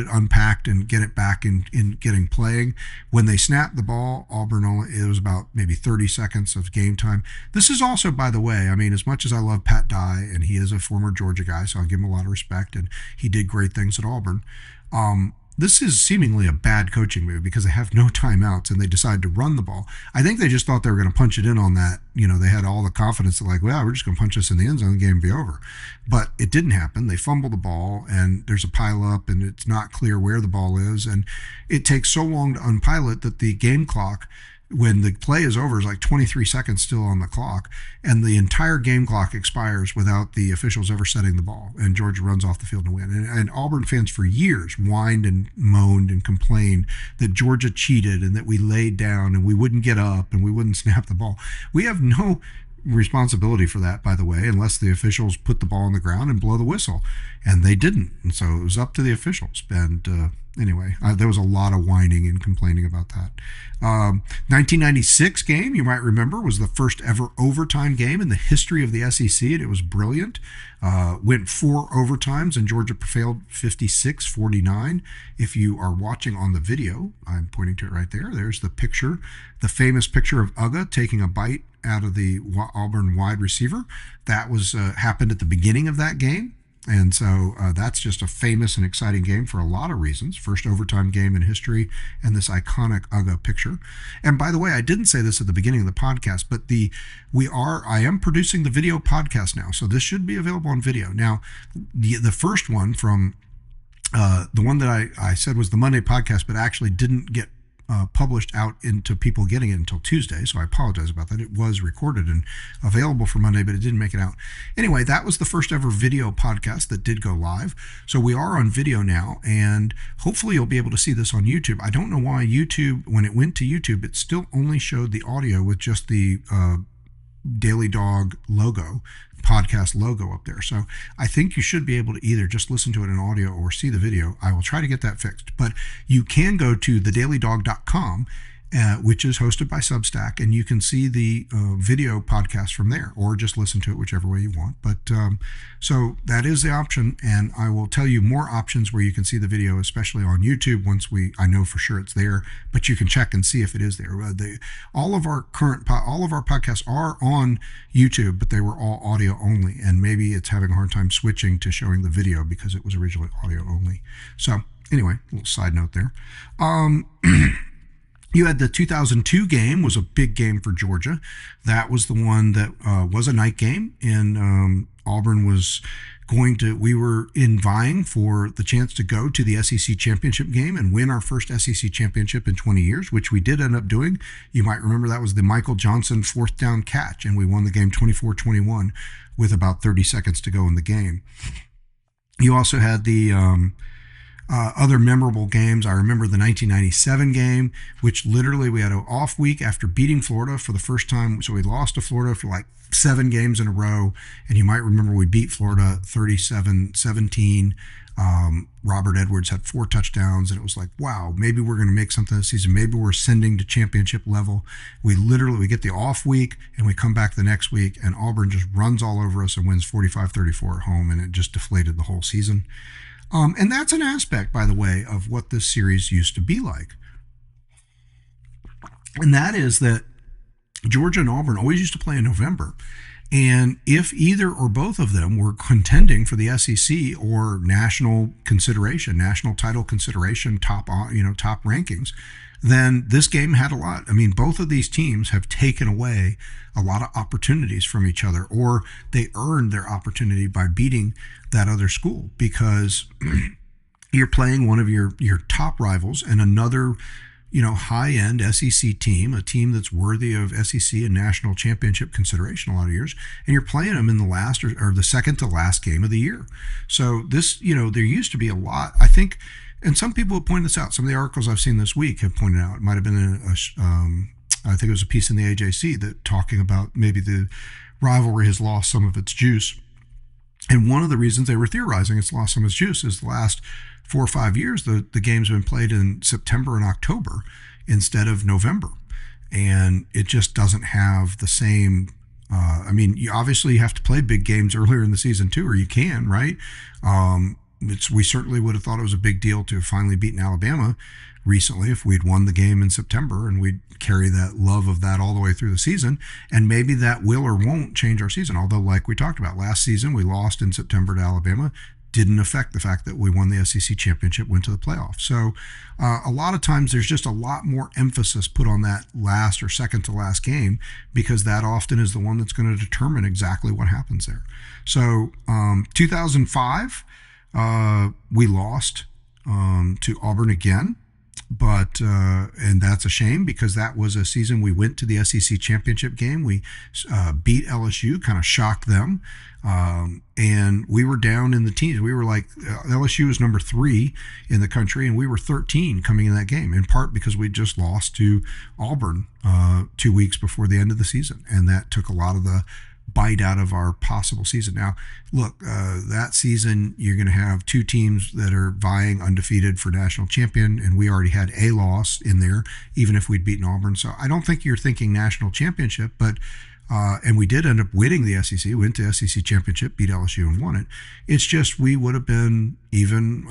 unpacked and get it back in getting playing. When they snapped the ball, Auburn it was about maybe 30 seconds of game time. This is also, by the way, I mean, as much as I love Pat Dye, and he is a former Georgia guy, so I'll give him a lot of respect, and he did great things at Auburn. This is seemingly a bad coaching move because they have no timeouts and they decide to run the ball. I think they just thought they were going to punch it in on that. They had all the confidence that well, we're just going to punch this in the end zone, the game will be over. But it didn't happen. They fumble the ball and there's a pile up and it's not clear where the ball is. And it takes so long to unpile it that the game clock, when the play is over, is like 23 seconds still on the clock, and the entire game clock expires without the officials ever setting the ball, and Georgia runs off the field to win. And Auburn fans for years whined and moaned and complained that Georgia cheated and that we laid down and we wouldn't get up and we wouldn't snap the ball. We have no responsibility for that, by the way, unless the officials put the ball on the ground and blow the whistle, and they didn't. And so it was up to the officials. And anyway, there was a lot of whining and complaining about that. 1996 game, you might remember, was the first ever overtime game in the history of the SEC, and it was brilliant. Went 4 overtimes, and Georgia prevailed 56-49. If you are watching on the video, I'm pointing to it right there. There's the picture, the famous picture of Uga taking a bite out of the Auburn wide receiver. That was happened at the beginning of that game. And so that's just a famous and exciting game for a lot of reasons. First overtime game in history, and this iconic Uga picture. And by the way, I didn't say this at the beginning of the podcast, but I am producing the video podcast now, so this should be available on video. Now, the first one from the one that I said was the Monday podcast, but actually didn't get published out into people getting it until Tuesday, so I apologize about that. It was recorded and available for Monday, but it didn't make it out. Anyway, that was the first ever video podcast that did go live. So we are on video now, and hopefully you'll be able to see this on YouTube. I don't know why YouTube, when it went to YouTube, it still only showed the audio with just the Daily Dawg logo, podcast logo up there. So I think you should be able to either just listen to it in audio or see the video. I will try to get that fixed. But you can go to thedailydawg.com, which is hosted by Substack, and you can see the video podcast from there, or just listen to it whichever way you want. But so that is the option, and I will tell you more options where you can see the video, especially on YouTube. Once I know for sure it's there, but you can check and see if it is there. All of our podcasts are on YouTube, but they were all audio only, and maybe it's having a hard time switching to showing the video because it was originally audio only. So anyway, a little side note there. You had the 2002 game, was a big game for Georgia. That was the one that was a night game, and Auburn was we were in vying for the chance to go to the SEC championship game and win our first SEC championship in 20 years, which we did end up doing. You might remember that was the Michael Johnson fourth down catch, and we won the game 24-21 with about 30 seconds to go in the game. You also had the other memorable games. I remember the 1997 game, which literally we had an off week after beating Florida for the first time. So we lost to Florida for like 7 games in a row. And you might remember we beat Florida 37-17. Robert Edwards had 4 touchdowns, and it was like, wow, maybe we're going to make something this season. Maybe we're ascending to championship level. We get the off week, and we come back the next week, and Auburn just runs all over us and wins 45-34 at home, and it just deflated the whole season. And that's an aspect, by the way, of what this series used to be like. And that is that Georgia and Auburn always used to play in November. And if either or both of them were contending for the SEC or national consideration, national title consideration, top rankings, then this game had a lot. I mean, both of these teams have taken away a lot of opportunities from each other, or they earned their opportunity by beating that other school, because you're playing one of your top rivals and another high-end SEC team, a team that's worthy of SEC and national championship consideration a lot of years, and you're playing them in the last or the second to last game of the year. So this, there used to be a lot, I think, and some people have pointed this out. Some of the articles I've seen this week have pointed out. It might have been I think it was a piece in the AJC that talking about maybe the rivalry has lost some of its juice. And one of the reasons they were theorizing it's lost some of its juice is the last 4 or 5 years, the game's been played in September and October instead of November. And it just doesn't have the same, you obviously have to play big games earlier in the season too, or you can, right? We certainly would have thought it was a big deal to have finally beaten Alabama recently if we'd won the game in September, and we'd carry that love of that all the way through the season. And maybe that will or won't change our season. Although, like we talked about last season, we lost in September to Alabama. Didn't affect the fact that we won the SEC championship, went to the playoffs. So a lot of times there's just a lot more emphasis put on that last or second to last game, because that often is the one that's going to determine exactly what happens there. So 2005, we lost to Auburn again. But and that's a shame, because that was a season we went to the SEC championship game. We beat LSU, kind of shocked them, and we were down in the teens. We were like LSU was number 3 in the country, and we were 13 coming in that game. In part because we just lost to Auburn 2 weeks before the end of the season, and that took a lot of the bite out of our possible season. Now, look, that season you're going to have 2 teams that are vying undefeated for national champion, and we already had a loss in there, even if we'd beaten Auburn. So I don't think you're thinking national championship, but and we did end up winning the SEC, went to SEC championship, beat LSU and won it. It's just we would have been even,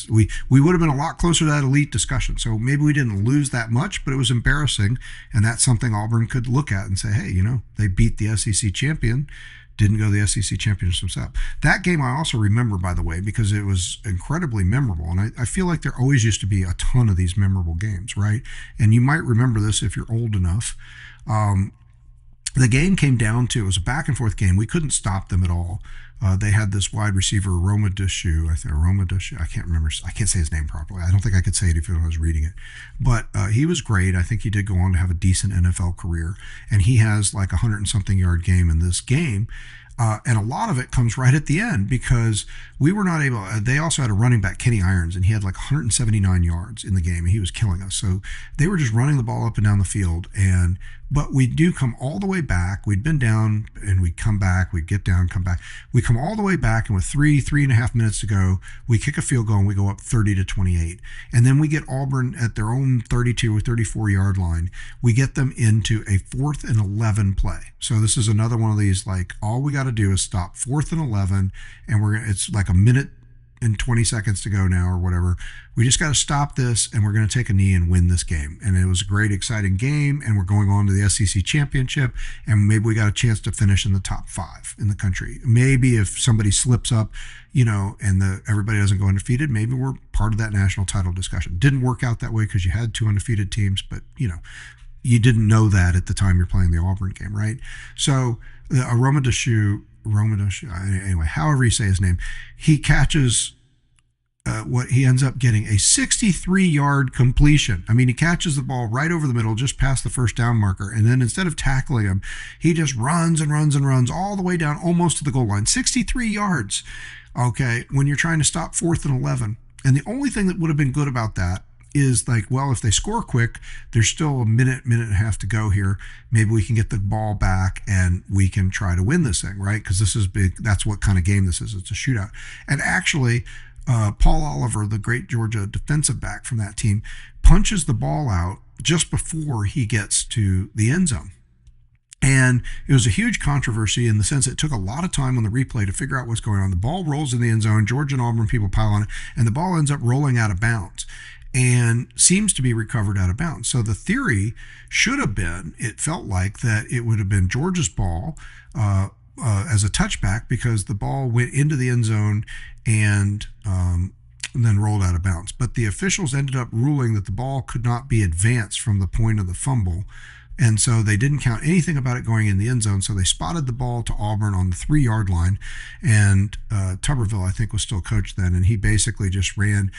we would have been a lot closer to that elite discussion. So maybe we didn't lose that much, but it was embarrassing. And that's something Auburn could look at and say, hey, they beat the SEC champion, didn't go to the SEC championship themselves. That game I also remember, by the way, because it was incredibly memorable. And I feel like there always used to be a ton of these memorable games, right? And you might remember this if you're old enough. The game came down to, it was a back and forth game. We couldn't stop them at all. They had this wide receiver, Romadushu, I can't remember. I can't say his name properly. I don't think I could say it if I was reading it. But he was great. I think he did go on to have a decent NFL career. And he has like 100 and something yard game in this game. And a lot of it comes right at the end, because we were not able, they also had a running back, Kenny Irons, and he had like 179 yards in the game, and he was killing us. So they were just running the ball up and down the field. But we do come all the way back. We'd been down and we'd come back, we'd get down, come back. We come all the way back, and with 3.5 minutes to go, we kick a field goal and we go up 30-28. And then we get Auburn at their own 32 or 34 yard line. We get them into a 4th and 11 play. So this is another one of these, like, all we got to do is stop 4th and 11, and it's like a minute and 20 seconds to go now or whatever. We just got to stop this, and we're going to take a knee and win this game. And it was a great, exciting game, and we're going on to the SEC championship, and maybe we got a chance to finish in the top 5 in the country. Maybe if somebody slips up, and everybody doesn't go undefeated, maybe we're part of that national title discussion. Didn't work out that way because you had 2 undefeated teams, but, you didn't know that at the time you're playing the Auburn game, right? So Romadushu Anyway, however you say his name, he catches what he ends up getting a 63-yard completion. I mean, he catches the ball right over the middle, just past the first down marker, and then instead of tackling him, he just runs and runs and runs all the way down almost to the goal line. 63 yards, okay, when you're trying to stop 4th and 11. And the only thing that would have been good about that is like, well, if they score quick, there's still a minute and a half to go here. Maybe we can get the ball back and we can try to win this thing, right? Because this is big. That's what kind of game this is. It's a shootout. And actually, Paul Oliver, the great Georgia defensive back from that team, punches the ball out just before he gets to the end zone. And it was a huge controversy in the sense it took a lot of time on the replay to figure out what's going on. The ball rolls in the end zone. Georgia and Auburn people pile on it, and the ball ends up rolling out of bounds and seems to be recovered out of bounds. So the theory should have been, it felt like, that it would have been Georgia's ball as a touchback because the ball went into the end zone and then rolled out of bounds. But the officials ended up ruling that the ball could not be advanced from the point of the fumble. And so they didn't count anything about it going in the end zone. So they spotted the ball to Auburn on the 3-yard line. And Tuberville, I think, was still coach then. And he basically just ran,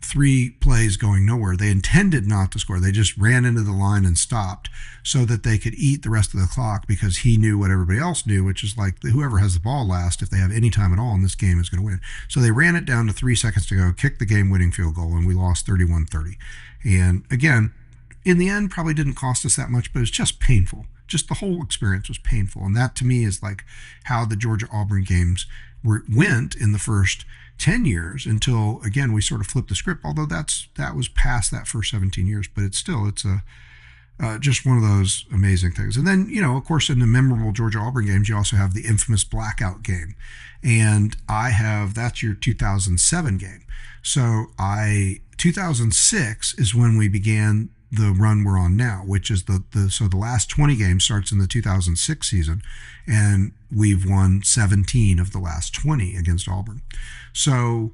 3 plays going nowhere. They intended not to score. They just ran into the line and stopped so that they could eat the rest of the clock because he knew what everybody else knew, which is like whoever has the ball last, if they have any time at all in this game, is going to win. So they ran it down to 3 seconds to go, kicked the game-winning field goal, and we lost 31-30. And again, in the end, probably didn't cost us that much, but it's just painful. Just the whole experience was painful. And that, to me, is like how the Georgia-Auburn games went in the first 10 years until, again, we sort of flipped the script, although that was past that first 17 years. But it's just one of those amazing things. And then, of course, in the memorable Georgia-Auburn games, you also have the infamous blackout game. And that's your 2007 game. So 2006 is when we began the run we're on now, which is so the last 20 games starts in the 2006 season, and we've won 17 of the last 20 against Auburn. So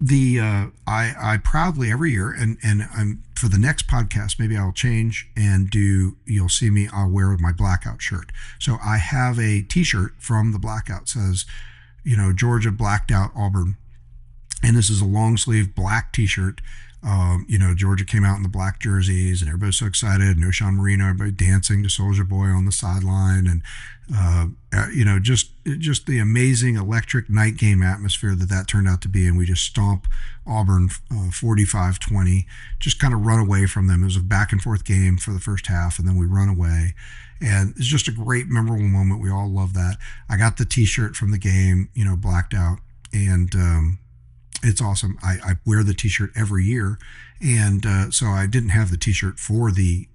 I proudly every year, and I'm for the next podcast, maybe I'll change and you'll see me, I'll wear my blackout shirt. So I have a t-shirt from the blackout, says, Georgia blacked out Auburn. And this is a long sleeve black t-shirt. Georgia came out in the black jerseys and everybody's so excited. No Sean Marino, everybody dancing to Soulja Boy on the sideline. And, just the amazing electric night game atmosphere that turned out to be. And we just stomp Auburn 45-20, just kind of run away from them. It was a back and forth game for the first half, and then we run away. And it's just a great, memorable moment. We all love that. I got the t-shirt from the game, blacked out. And, it's awesome. I wear the t-shirt every year. And so I didn't have the t-shirt for the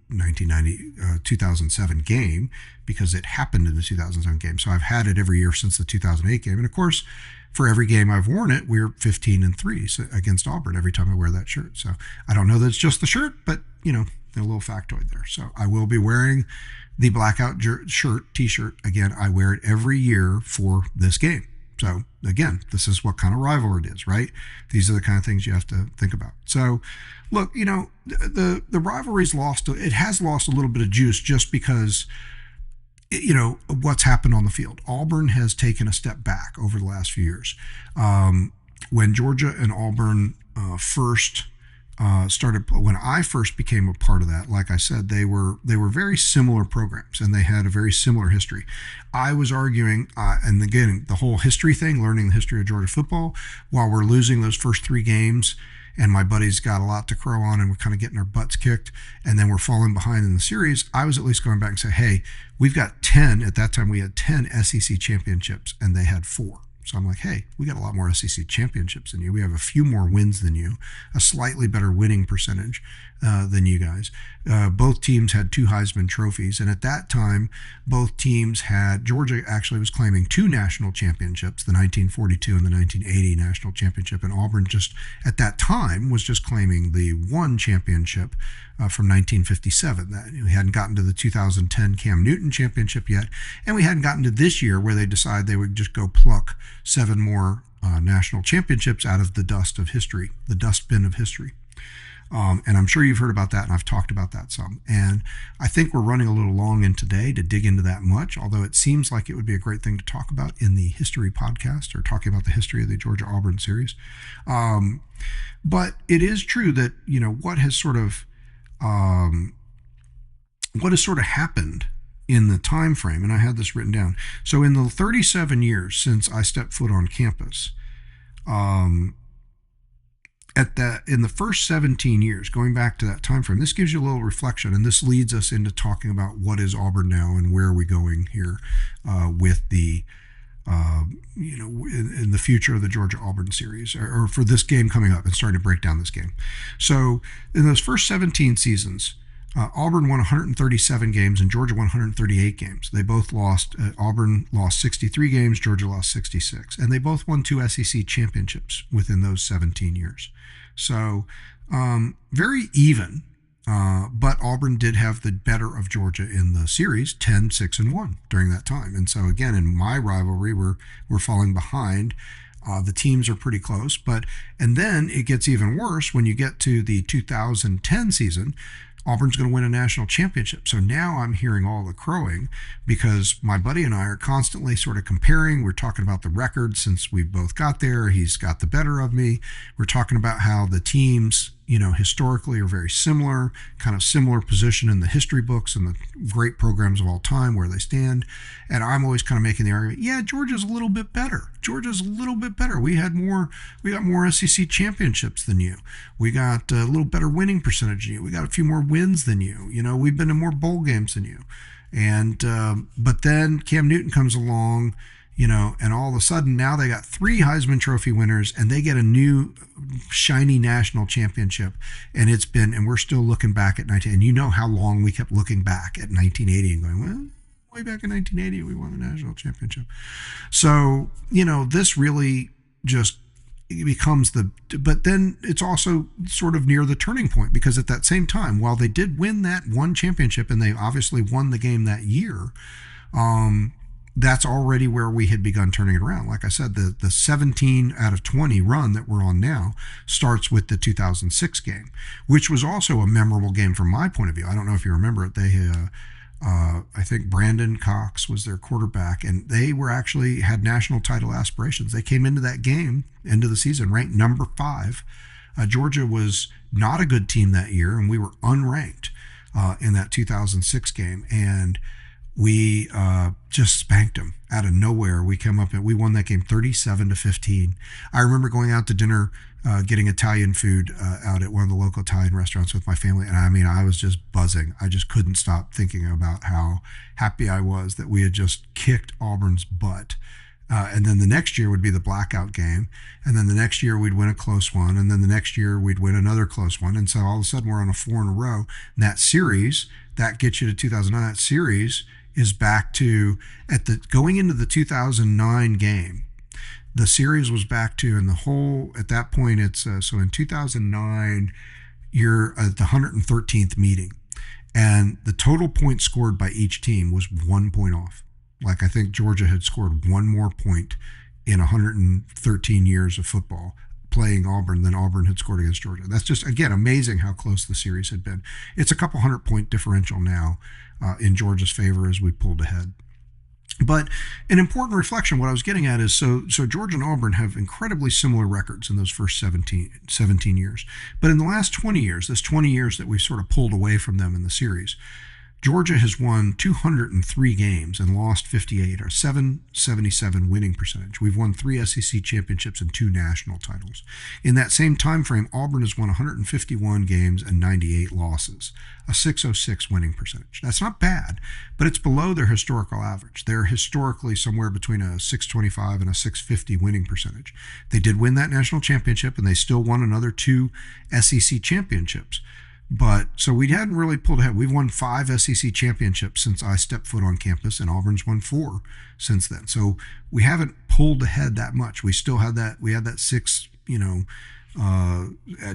2007 game because it happened in the 2007 game. So I've had it every year since the 2008 game. And of course, for every game I've worn it, we're 15-3 against Auburn every time I wear that shirt. So I don't know that it's just the shirt, but, a little factoid there. So I will be wearing the blackout t-shirt. Again, I wear it every year for this game. So again, this is what kind of rivalry it is, right? These are the kind of things you have to think about. So look, the rivalry's it has lost a little bit of juice just because, what's happened on the field. Auburn has taken a step back over the last few years. When Georgia and Auburn when I first became a part of that, like I said, they were very similar programs and they had a very similar history. I was arguing, and again, the whole history thing, learning the history of Georgia football, while we're losing those first 3 games, and my buddies got a lot to crow on and we're kind of getting our butts kicked, and then we're falling behind in the series, I was at least going back and say, hey, we've got 10, at that time we had 10 SEC championships and they had 4. So I'm like, hey, we got a lot more SEC championships than you. We have a few more wins than you, a slightly better winning percentage than you guys. Both teams had 2 Heisman trophies. And at that time, both teams Georgia actually was claiming 2 national championships, the 1942 and the 1980 national championship. And Auburn just, at that time, was just claiming the 1 championship from 1957. We hadn't gotten to the 2010 Cam Newton championship yet. And we hadn't gotten to this year where they decided they would just go pluck 7 more national championships out of the dustbin of history. And I'm sure you've heard about that, and I've talked about that some. And I think we're running a little long in today to dig into that much, although it seems like it would be a great thing to talk about in the history podcast, or talking about the history of the Georgia Auburn series. But it is true that, what has sort of happened in the time frame, and I had this written down. So in the 37 years since I stepped foot on campus, in the first 17 years, going back to that time frame, this gives you a little reflection, and this leads us into talking about what is Auburn now and where are we going here with the in the future of the Georgia Auburn series, or for this game coming up, and starting to break down this game. So in those first 17 seasons, Auburn won 137 games and Georgia won 138 games. They both lost. Auburn lost 63 games, Georgia lost 66. And they both won 2 SEC championships within those 17 years. So very even. But Auburn did have the better of Georgia in the series, 10-6-1 during that time. And so again, in my rivalry, we're falling behind. The teams are pretty close, and then it gets even worse when you get to the 2010 season. Auburn's going to win a national championship. So now I'm hearing all the crowing, because my buddy and I are constantly sort of comparing. We're talking about the record since we both got there. He's got the better of me. We're talking about how the teams, historically are very similar, kind of similar position in the history books and the great programs of all time, where they stand. And I'm always kind of making the argument, yeah, Georgia's a little bit better. Georgia's a little bit better. We got more SEC championships than you. We got a little better winning percentage than you. We got a few more wins than you. We've been in more bowl games than you. And but then Cam Newton comes along, and all of a sudden now they got 3 Heisman Trophy winners, and they get a new shiny national championship. And we're still looking back at 19, and you know how long we kept looking back at 1980 and going, well, way back in 1980 we won a national championship. So this really just becomes but then it's also sort of near the turning point, because at that same time, while they did win that one championship, and they obviously won the game that year, that's already where we had begun turning it around. Like I said, the 17 out of 20 run that we're on now starts with the 2006 game, which was also a memorable game from my point of view. I don't know if you remember it. They I think Brandon Cox was their quarterback, and they had national title aspirations. They came into that game, into the season, ranked number 5. Georgia was not a good team that year, and we were unranked in that 2006 game, and we just spanked them out of nowhere. We came up and we won that game 37-15. I remember going out to dinner, getting Italian food out at one of the local Italian restaurants with my family, and I was just buzzing. I just couldn't stop thinking about how happy I was that we had just kicked Auburn's butt. And then the next year would be the blackout game, and then the next year we'd win a close one, and then the next year we'd win another close one, and so all of a sudden we're on a 4 in a row. And that series, that gets you to 2009. That series is back to, going into the 2009 game, the series was back to, and the whole, at that point, it's, so in 2009, you're at the 113th meeting, and the total points scored by each team was 1 point off. Like, I think Georgia had scored 1 more point in 113 years of football playing Auburn than Auburn had scored against Georgia. That's just, again, amazing how close the series had been. It's a couple 100-point differential now in Georgia's favor as we pulled ahead. But an important reflection, what I was getting at is, so Georgia and Auburn have incredibly similar records in those first 17 years. But in the last 20 years, this 20 years that we sort of pulled away from them in the series, Georgia has won 203 games and lost 58, or 777 winning percentage. We've won 3 SEC championships and 2 national titles. In that same time frame, Auburn has won 151 games and 98 losses, a 606 winning percentage. That's not bad, but it's below their historical average. They're historically somewhere between a 625 and a 650 winning percentage. They did win that national championship, and they still won another 2 SEC championships. But so we hadn't really pulled ahead. We've won 5 SEC championships since I stepped foot on campus, and Auburn's won 4 since then. So we haven't pulled ahead that much. We still had that. We had that 6,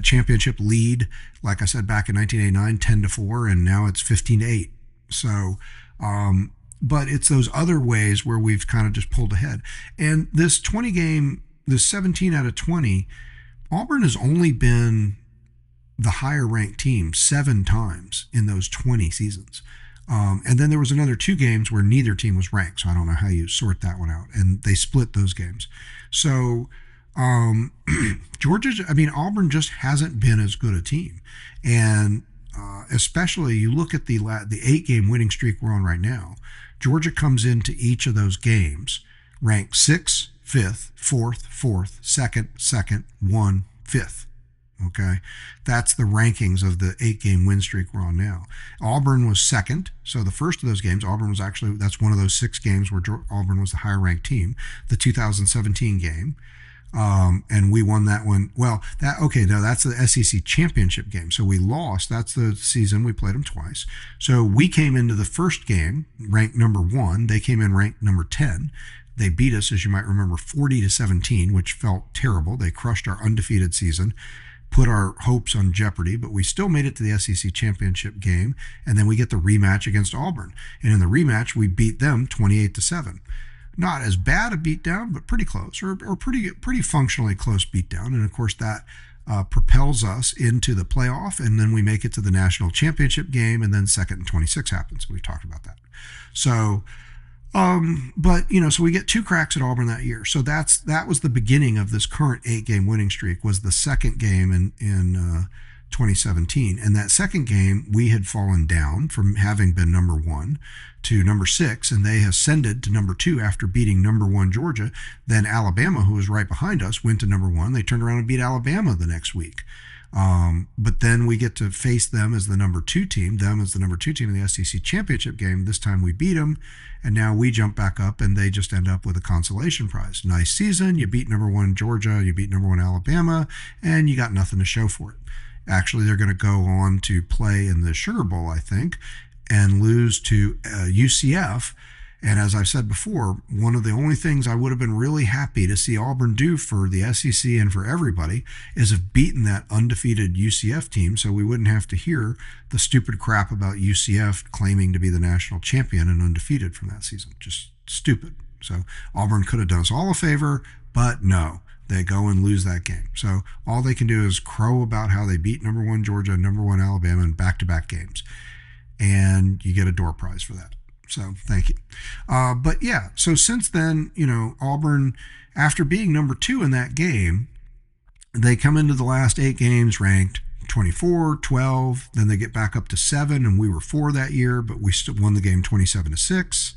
championship lead. Like I said, back in 1989, 10-4, and now it's 15-8. So, but it's those other ways where we've kind of just pulled ahead. And this 20 game, this 17 out of 20, Auburn has only been the higher ranked team 7 times in those 20 seasons. And then there was another 2 games where neither team was ranked. So I don't know how you sort that one out. And they split those games. So Auburn just hasn't been as good a team. And especially you look at the 8-game winning streak we're on right now. Georgia comes into each of those games ranked 6th, 5th, 4th, 4th, 2nd, 1, 5th. Okay, that's the rankings of the 8-game win streak we're on now. Auburn was second, so the first of those games, Auburn was actually, that's one of those 6 games where Auburn was the higher ranked team, the 2017 game. And we won that one. Well, that's the SEC championship game. So we lost. That's the season we played them twice. So we came into the first game ranked number 1. They came in ranked number 10. They beat us, as you might remember, 40-17, which felt terrible. They crushed our undefeated season, put our hopes on jeopardy, but we still made it to the SEC championship game. And then we get the rematch against Auburn. And in the rematch, we beat them 28-7. Not as bad a beatdown, but pretty close, or pretty functionally close beatdown. And of course, that propels us into the playoff, and then we make it to the national championship game, and then 2nd and 26 happens. We've talked about that. So, so we get 2 cracks at Auburn that year. So that was the beginning of this current 8-game winning streak. Was the second game in 2017, and that second game we had fallen down from having been number 1 to number 6, and they ascended to number 2 after beating number 1 Georgia. Then Alabama, who was right behind us, went to number 1. They turned around and beat Alabama the next week. But then we get to face them as the number 2 team, in the SEC championship game. This time we beat them, and now we jump back up, and they just end up with a consolation prize. Nice season. You beat number 1 Georgia, you beat number 1 Alabama, and you got nothing to show for it. Actually, they're going to go on to play in the Sugar Bowl, I think, and lose to UCF. And as I've said before, one of the only things I would have been really happy to see Auburn do for the SEC and for everybody is have beaten that undefeated UCF team, so we wouldn't have to hear the stupid crap about UCF claiming to be the national champion and undefeated from that season. Just stupid. So Auburn could have done us all a favor, but no. They go and lose that game. So all they can do is crow about how they beat number 1 Georgia, number 1 Alabama in back-to-back games. And you get a door prize for that. So thank you. But yeah, so since then, Auburn, after being number 2 in that game, they come into the last 8 games ranked 24, 12. Then they get back up to 7, and we were 4 that year, but we still won the game 27-6.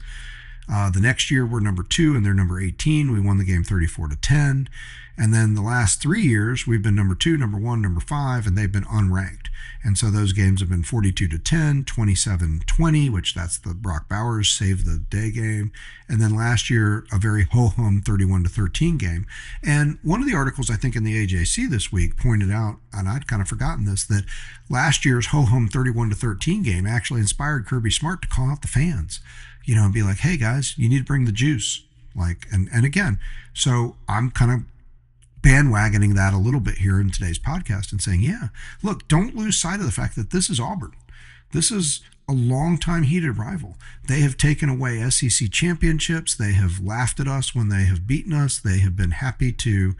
The next year we're number 2 and they're number 18. We won the game 34-10. And then the last 3 years we've been number 2, number 1, number 5, and they've been unranked. And so those games have been 42-10, 27-20, which that's the Brock Bowers save the day game. And then last year a very ho-hum 31-13 game. And one of the articles I think in the AJC this week pointed out, and I'd kind of forgotten this, that last year's ho-hum 31-13 game actually inspired Kirby Smart to call out the fans. And be like, hey guys, you need to bring the juice. And again, so I'm kind of bandwagoning that a little bit here in today's podcast and saying, yeah, look, don't lose sight of the fact that this is Auburn. This is a long-time heated rival. They have taken away SEC championships. They have laughed at us when they have beaten us. They have been happy to,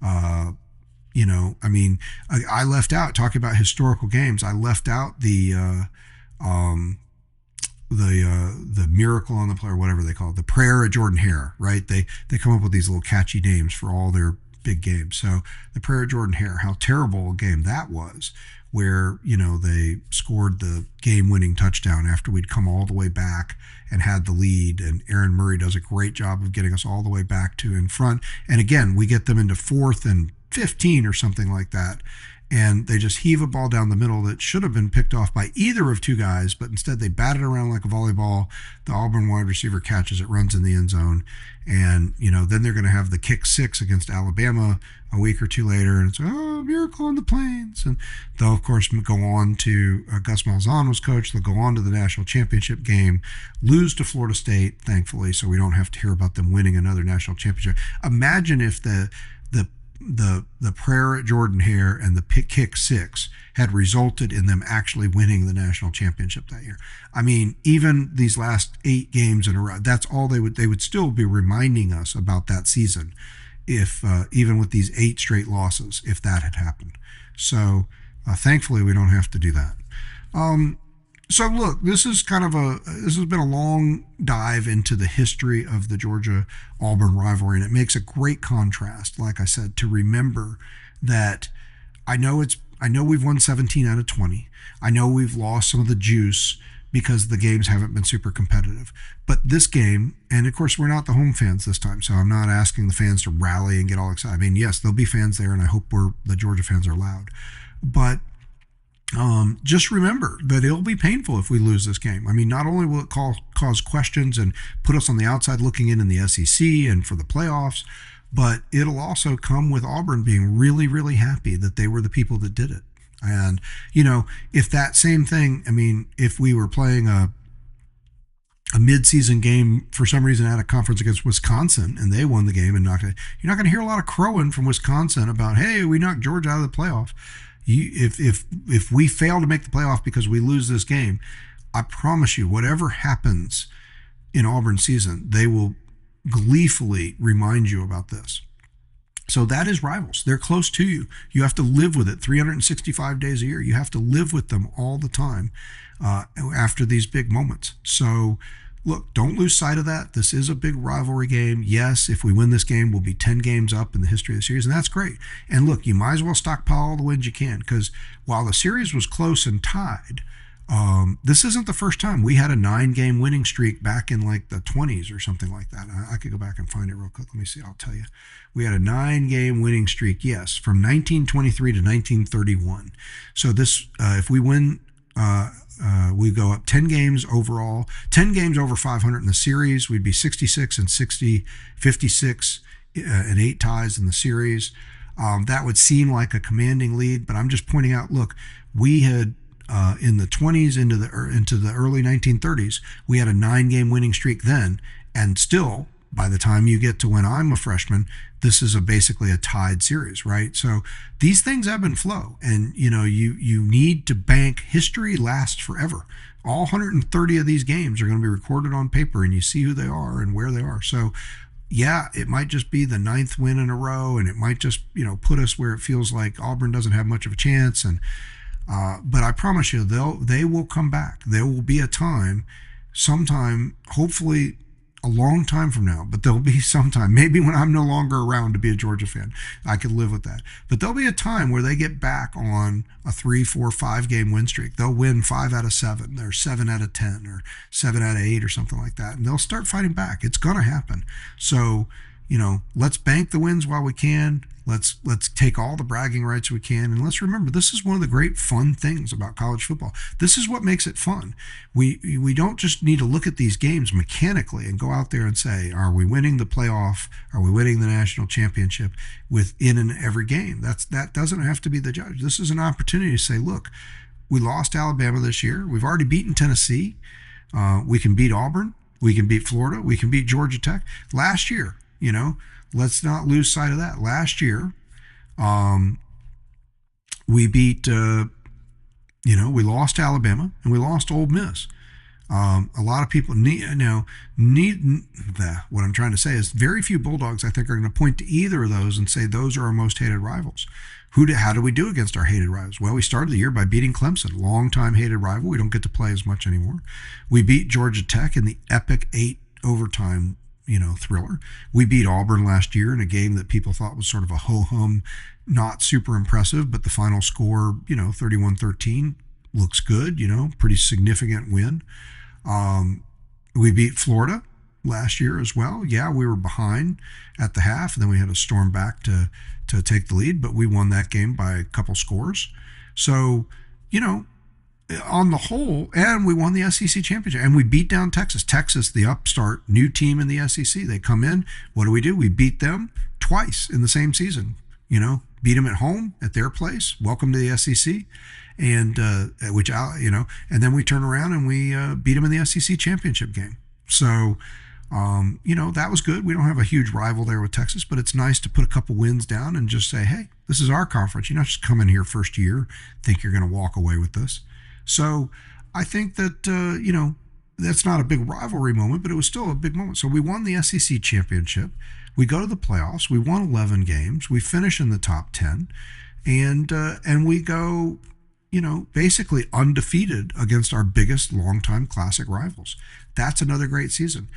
I left out, talking about historical games, I left out the miracle on the play, or whatever they call it, the prayer at Jordan Hare, right? They come up with these little catchy names for all their big games. So the prayer at Jordan Hare, how terrible a game that was, where they scored the game-winning touchdown after we'd come all the way back and had the lead, and Aaron Murray does a great job of getting us all the way back to in front. And again, we get them into 4th and 15 or something like that, and they just heave a ball down the middle that should have been picked off by either of 2 guys, but instead they bat it around like a volleyball. The Auburn wide receiver catches it, runs in the end zone, and then they're going to have the kick 6 against Alabama a week or 2 later, and it's miracle on the plains. And they'll of course go on to Gus Malzahn was coach. They'll go on to the national championship game, lose to Florida State, thankfully, so we don't have to hear about them winning another national championship. Imagine if the prayer at Jordan Hare and the kick 6 had resulted in them actually winning the national championship that year. I mean, even these last 8 games in a row, that's all they would still be reminding us about that season, if even with these 8 straight losses, if that had happened. So Thankfully, we don't have to do that. Um, so look, this has been a long dive into the history of the Georgia Auburn rivalry, and it makes a great contrast, like I said, to remember that I know we've won 17 out of 20. I know we've lost some of the juice because the games haven't been super competitive. But this game, and of course we're not the home fans this time, so I'm not asking the fans to rally and get all excited. I mean, yes, there'll be fans there, and I hope the Georgia fans are loud. But just remember that it'll be painful if we lose this game. I mean, not only will it cause questions and put us on the outside looking in the SEC and for the playoffs, but it'll also come with Auburn being really, really happy that they were the people that did it. And, if that same thing, I mean, if we were playing a midseason game for some reason at a conference against Wisconsin and they won the game and you're not going to hear a lot of crowing from Wisconsin about, hey, we knocked Georgia out of the playoff. If we fail to make the playoff because we lose this game, I promise you, whatever happens in Auburn season, they will gleefully remind you about this. So that is rivals. They're close to you. You have to live with it 365 days a year. You have to live with them all the time after these big moments. So look, don't lose sight of that. This is a big rivalry game. Yes, if we win this game, we'll be 10 games up in the history of the series, and that's great. And look, you might as well stockpile all the wins you can, because while the series was close and tied, this isn't the first time. We had a 9-game winning streak back in like the 20s or something like that. I could go back and find it real quick. Let me see. I'll tell you. We had a 9-game winning streak, yes, from 1923 to 1931. So this, if we win, we go up 10 games overall, 10 games over 500 in the series. We'd be 66 and 60, 56 and 8 ties in the series. That would seem like a commanding lead, but I'm just pointing out, look, we had in the 20s into the early 1930s, we had a 9-game winning streak then, and still, by the time you get to when I'm a freshman, this is basically a tied series, right? So these things ebb and flow, and you need to bank. History lasts forever. All 130 of these games are going to be recorded on paper, and you see who they are and where they are. So yeah, it might just be the 9th win in a row, and it might just put us where it feels like Auburn doesn't have much of a chance. And but I promise you, they will come back. There will be a time, sometime, hopefully a long time from now, but there'll be some time, maybe when I'm no longer around to be a Georgia fan, I could live with that. But there'll be a time where they get back on a 3, 4, 5-game win streak. They'll win 5 out of 7, or 7 out of 10, or 7 out of 8, or something like that, and they'll start fighting back. It's gonna happen. So let's bank the wins while we can. Let's take all the bragging rights we can, and let's remember, this is one of the great fun things about college football. This is what makes it fun. We don't just need to look at these games mechanically and go out there and say, are we winning the playoff? Are we winning the national championship within and every game? That doesn't have to be the judge. This is an opportunity to say, look, we lost Alabama this year. We've already beaten Tennessee. We can beat Auburn. We can beat Florida. We can beat Georgia Tech. Last year, let's not lose sight of that. Last year, we beat, we lost Alabama and we lost Ole Miss. A lot of people what I'm trying to say is very few Bulldogs, I think, are going to point to either of those and say those are our most hated rivals. How do we do against our hated rivals? Well, we started the year by beating Clemson, longtime hated rival. We don't get to play as much anymore. We beat Georgia Tech in the epic 8 overtime thriller. We beat Auburn last year in a game that people thought was sort of a ho-hum, not super impressive, but the final score, 31-13, looks good, pretty significant win. We beat Florida last year as well. Yeah, we were behind at the half, and then we had to storm back to take the lead, but we won that game by a couple scores. So, on the whole, and we won the SEC championship, and we beat down Texas. Texas, the upstart new team in the SEC. They come in. What do? We beat them twice in the same season. Beat them at home at their place. Welcome to the SEC, and and then we turn around and we beat them in the SEC championship game. So, that was good. We don't have a huge rival there with Texas, but it's nice to put a couple wins down and just say, hey, this is our conference. You're not just come in here first year, think you're going to walk away with this. So I think that, that's not a big rivalry moment, but it was still a big moment. So we won the SEC championship. We go to the playoffs. We won 11 games. We finish in the top 10. And we go basically undefeated against our biggest longtime classic rivals. That's another great season.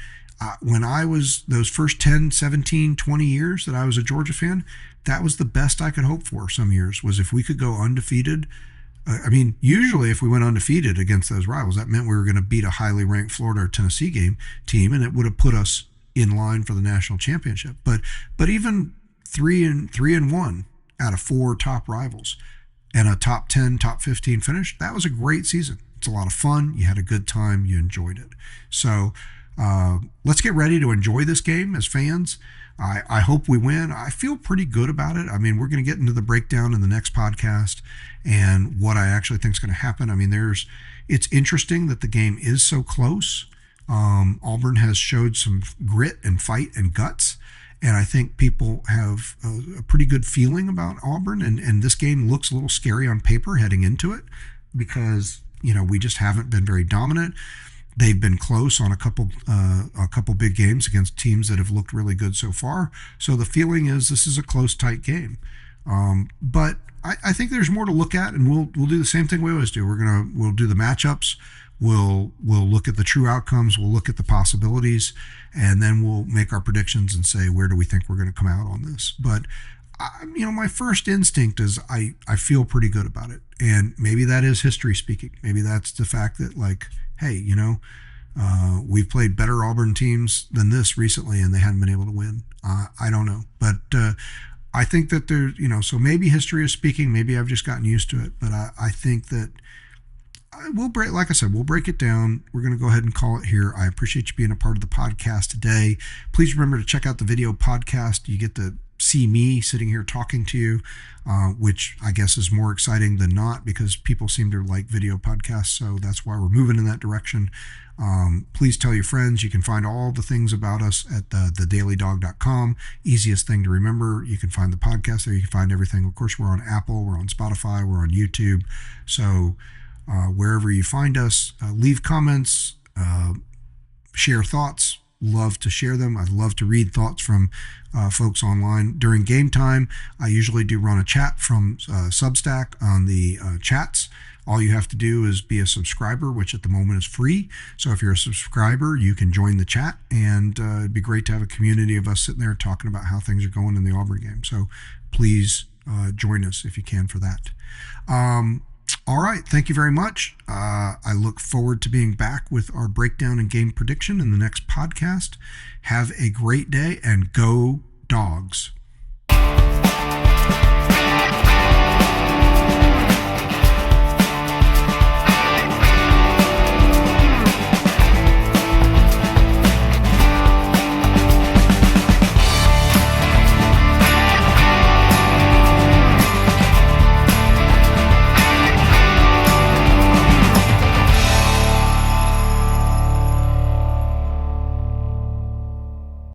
When I was those first 10, 17, 20 years that I was a Georgia fan, that was the best I could hope for some years, was if we could go undefeated. Usually if we went undefeated against those rivals, that meant we were going to beat a highly ranked Florida or Tennessee team, and it would have put us in line for the national championship. But even 3-1 out of 4 top rivals and a top 10, top 15 finish, that was a great season. It's a lot of fun. You had a good time. You enjoyed it. So let's get ready to enjoy this game as fans. I hope we win. I feel pretty good about it. We're going to get into the breakdown in the next podcast and what I actually think is going to happen. It's interesting that the game is so close. Auburn has showed some grit and fight and guts, and I think people have a pretty good feeling about Auburn, and this game looks a little scary on paper heading into it because, we just haven't been very dominant. They've been close on a couple big games against teams that have looked really good so far. So the feeling is this is a close, tight game. But I think there's more to look at, and we'll do the same thing we always do. We'll do the matchups. We'll look at the true outcomes. We'll look at the possibilities, and then we'll make our predictions and say where do we think we're going to come out on this. But my first instinct is I feel pretty good about it, and maybe that is history speaking. Maybe that's the fact that, like, hey, we've played better Auburn teams than this recently, and they hadn't been able to win. I don't know, but I think that there's, so maybe history is speaking. Maybe I've just gotten used to it, but I think that like I said, we'll break it down. We're going to go ahead and call it here. I appreciate you being a part of the podcast today. Please remember to check out the video podcast. You get to see me sitting here talking to you, which I guess is more exciting than not because people seem to like video podcasts. So that's why we're moving in that direction. Please tell your friends. You can find all the things about us at thedailydawg.com. Easiest thing to remember. You can find the podcast there. You can find everything. Of course, we're on Apple, we're on Spotify, we're on YouTube. So wherever you find us, leave comments, share thoughts. Love to share them. I love to read thoughts from folks online. During game time, I usually do run a chat from Substack on the chats. All you have to do is be a subscriber, which at the moment is free. So if you're a subscriber, you can join the chat, and it'd be great to have a community of us sitting there talking about how things are going in the Auburn game. So please join us if you can for that. All right. Thank you very much. I look forward to being back with our breakdown and game prediction in the next podcast. Have a great day, and go Dogs.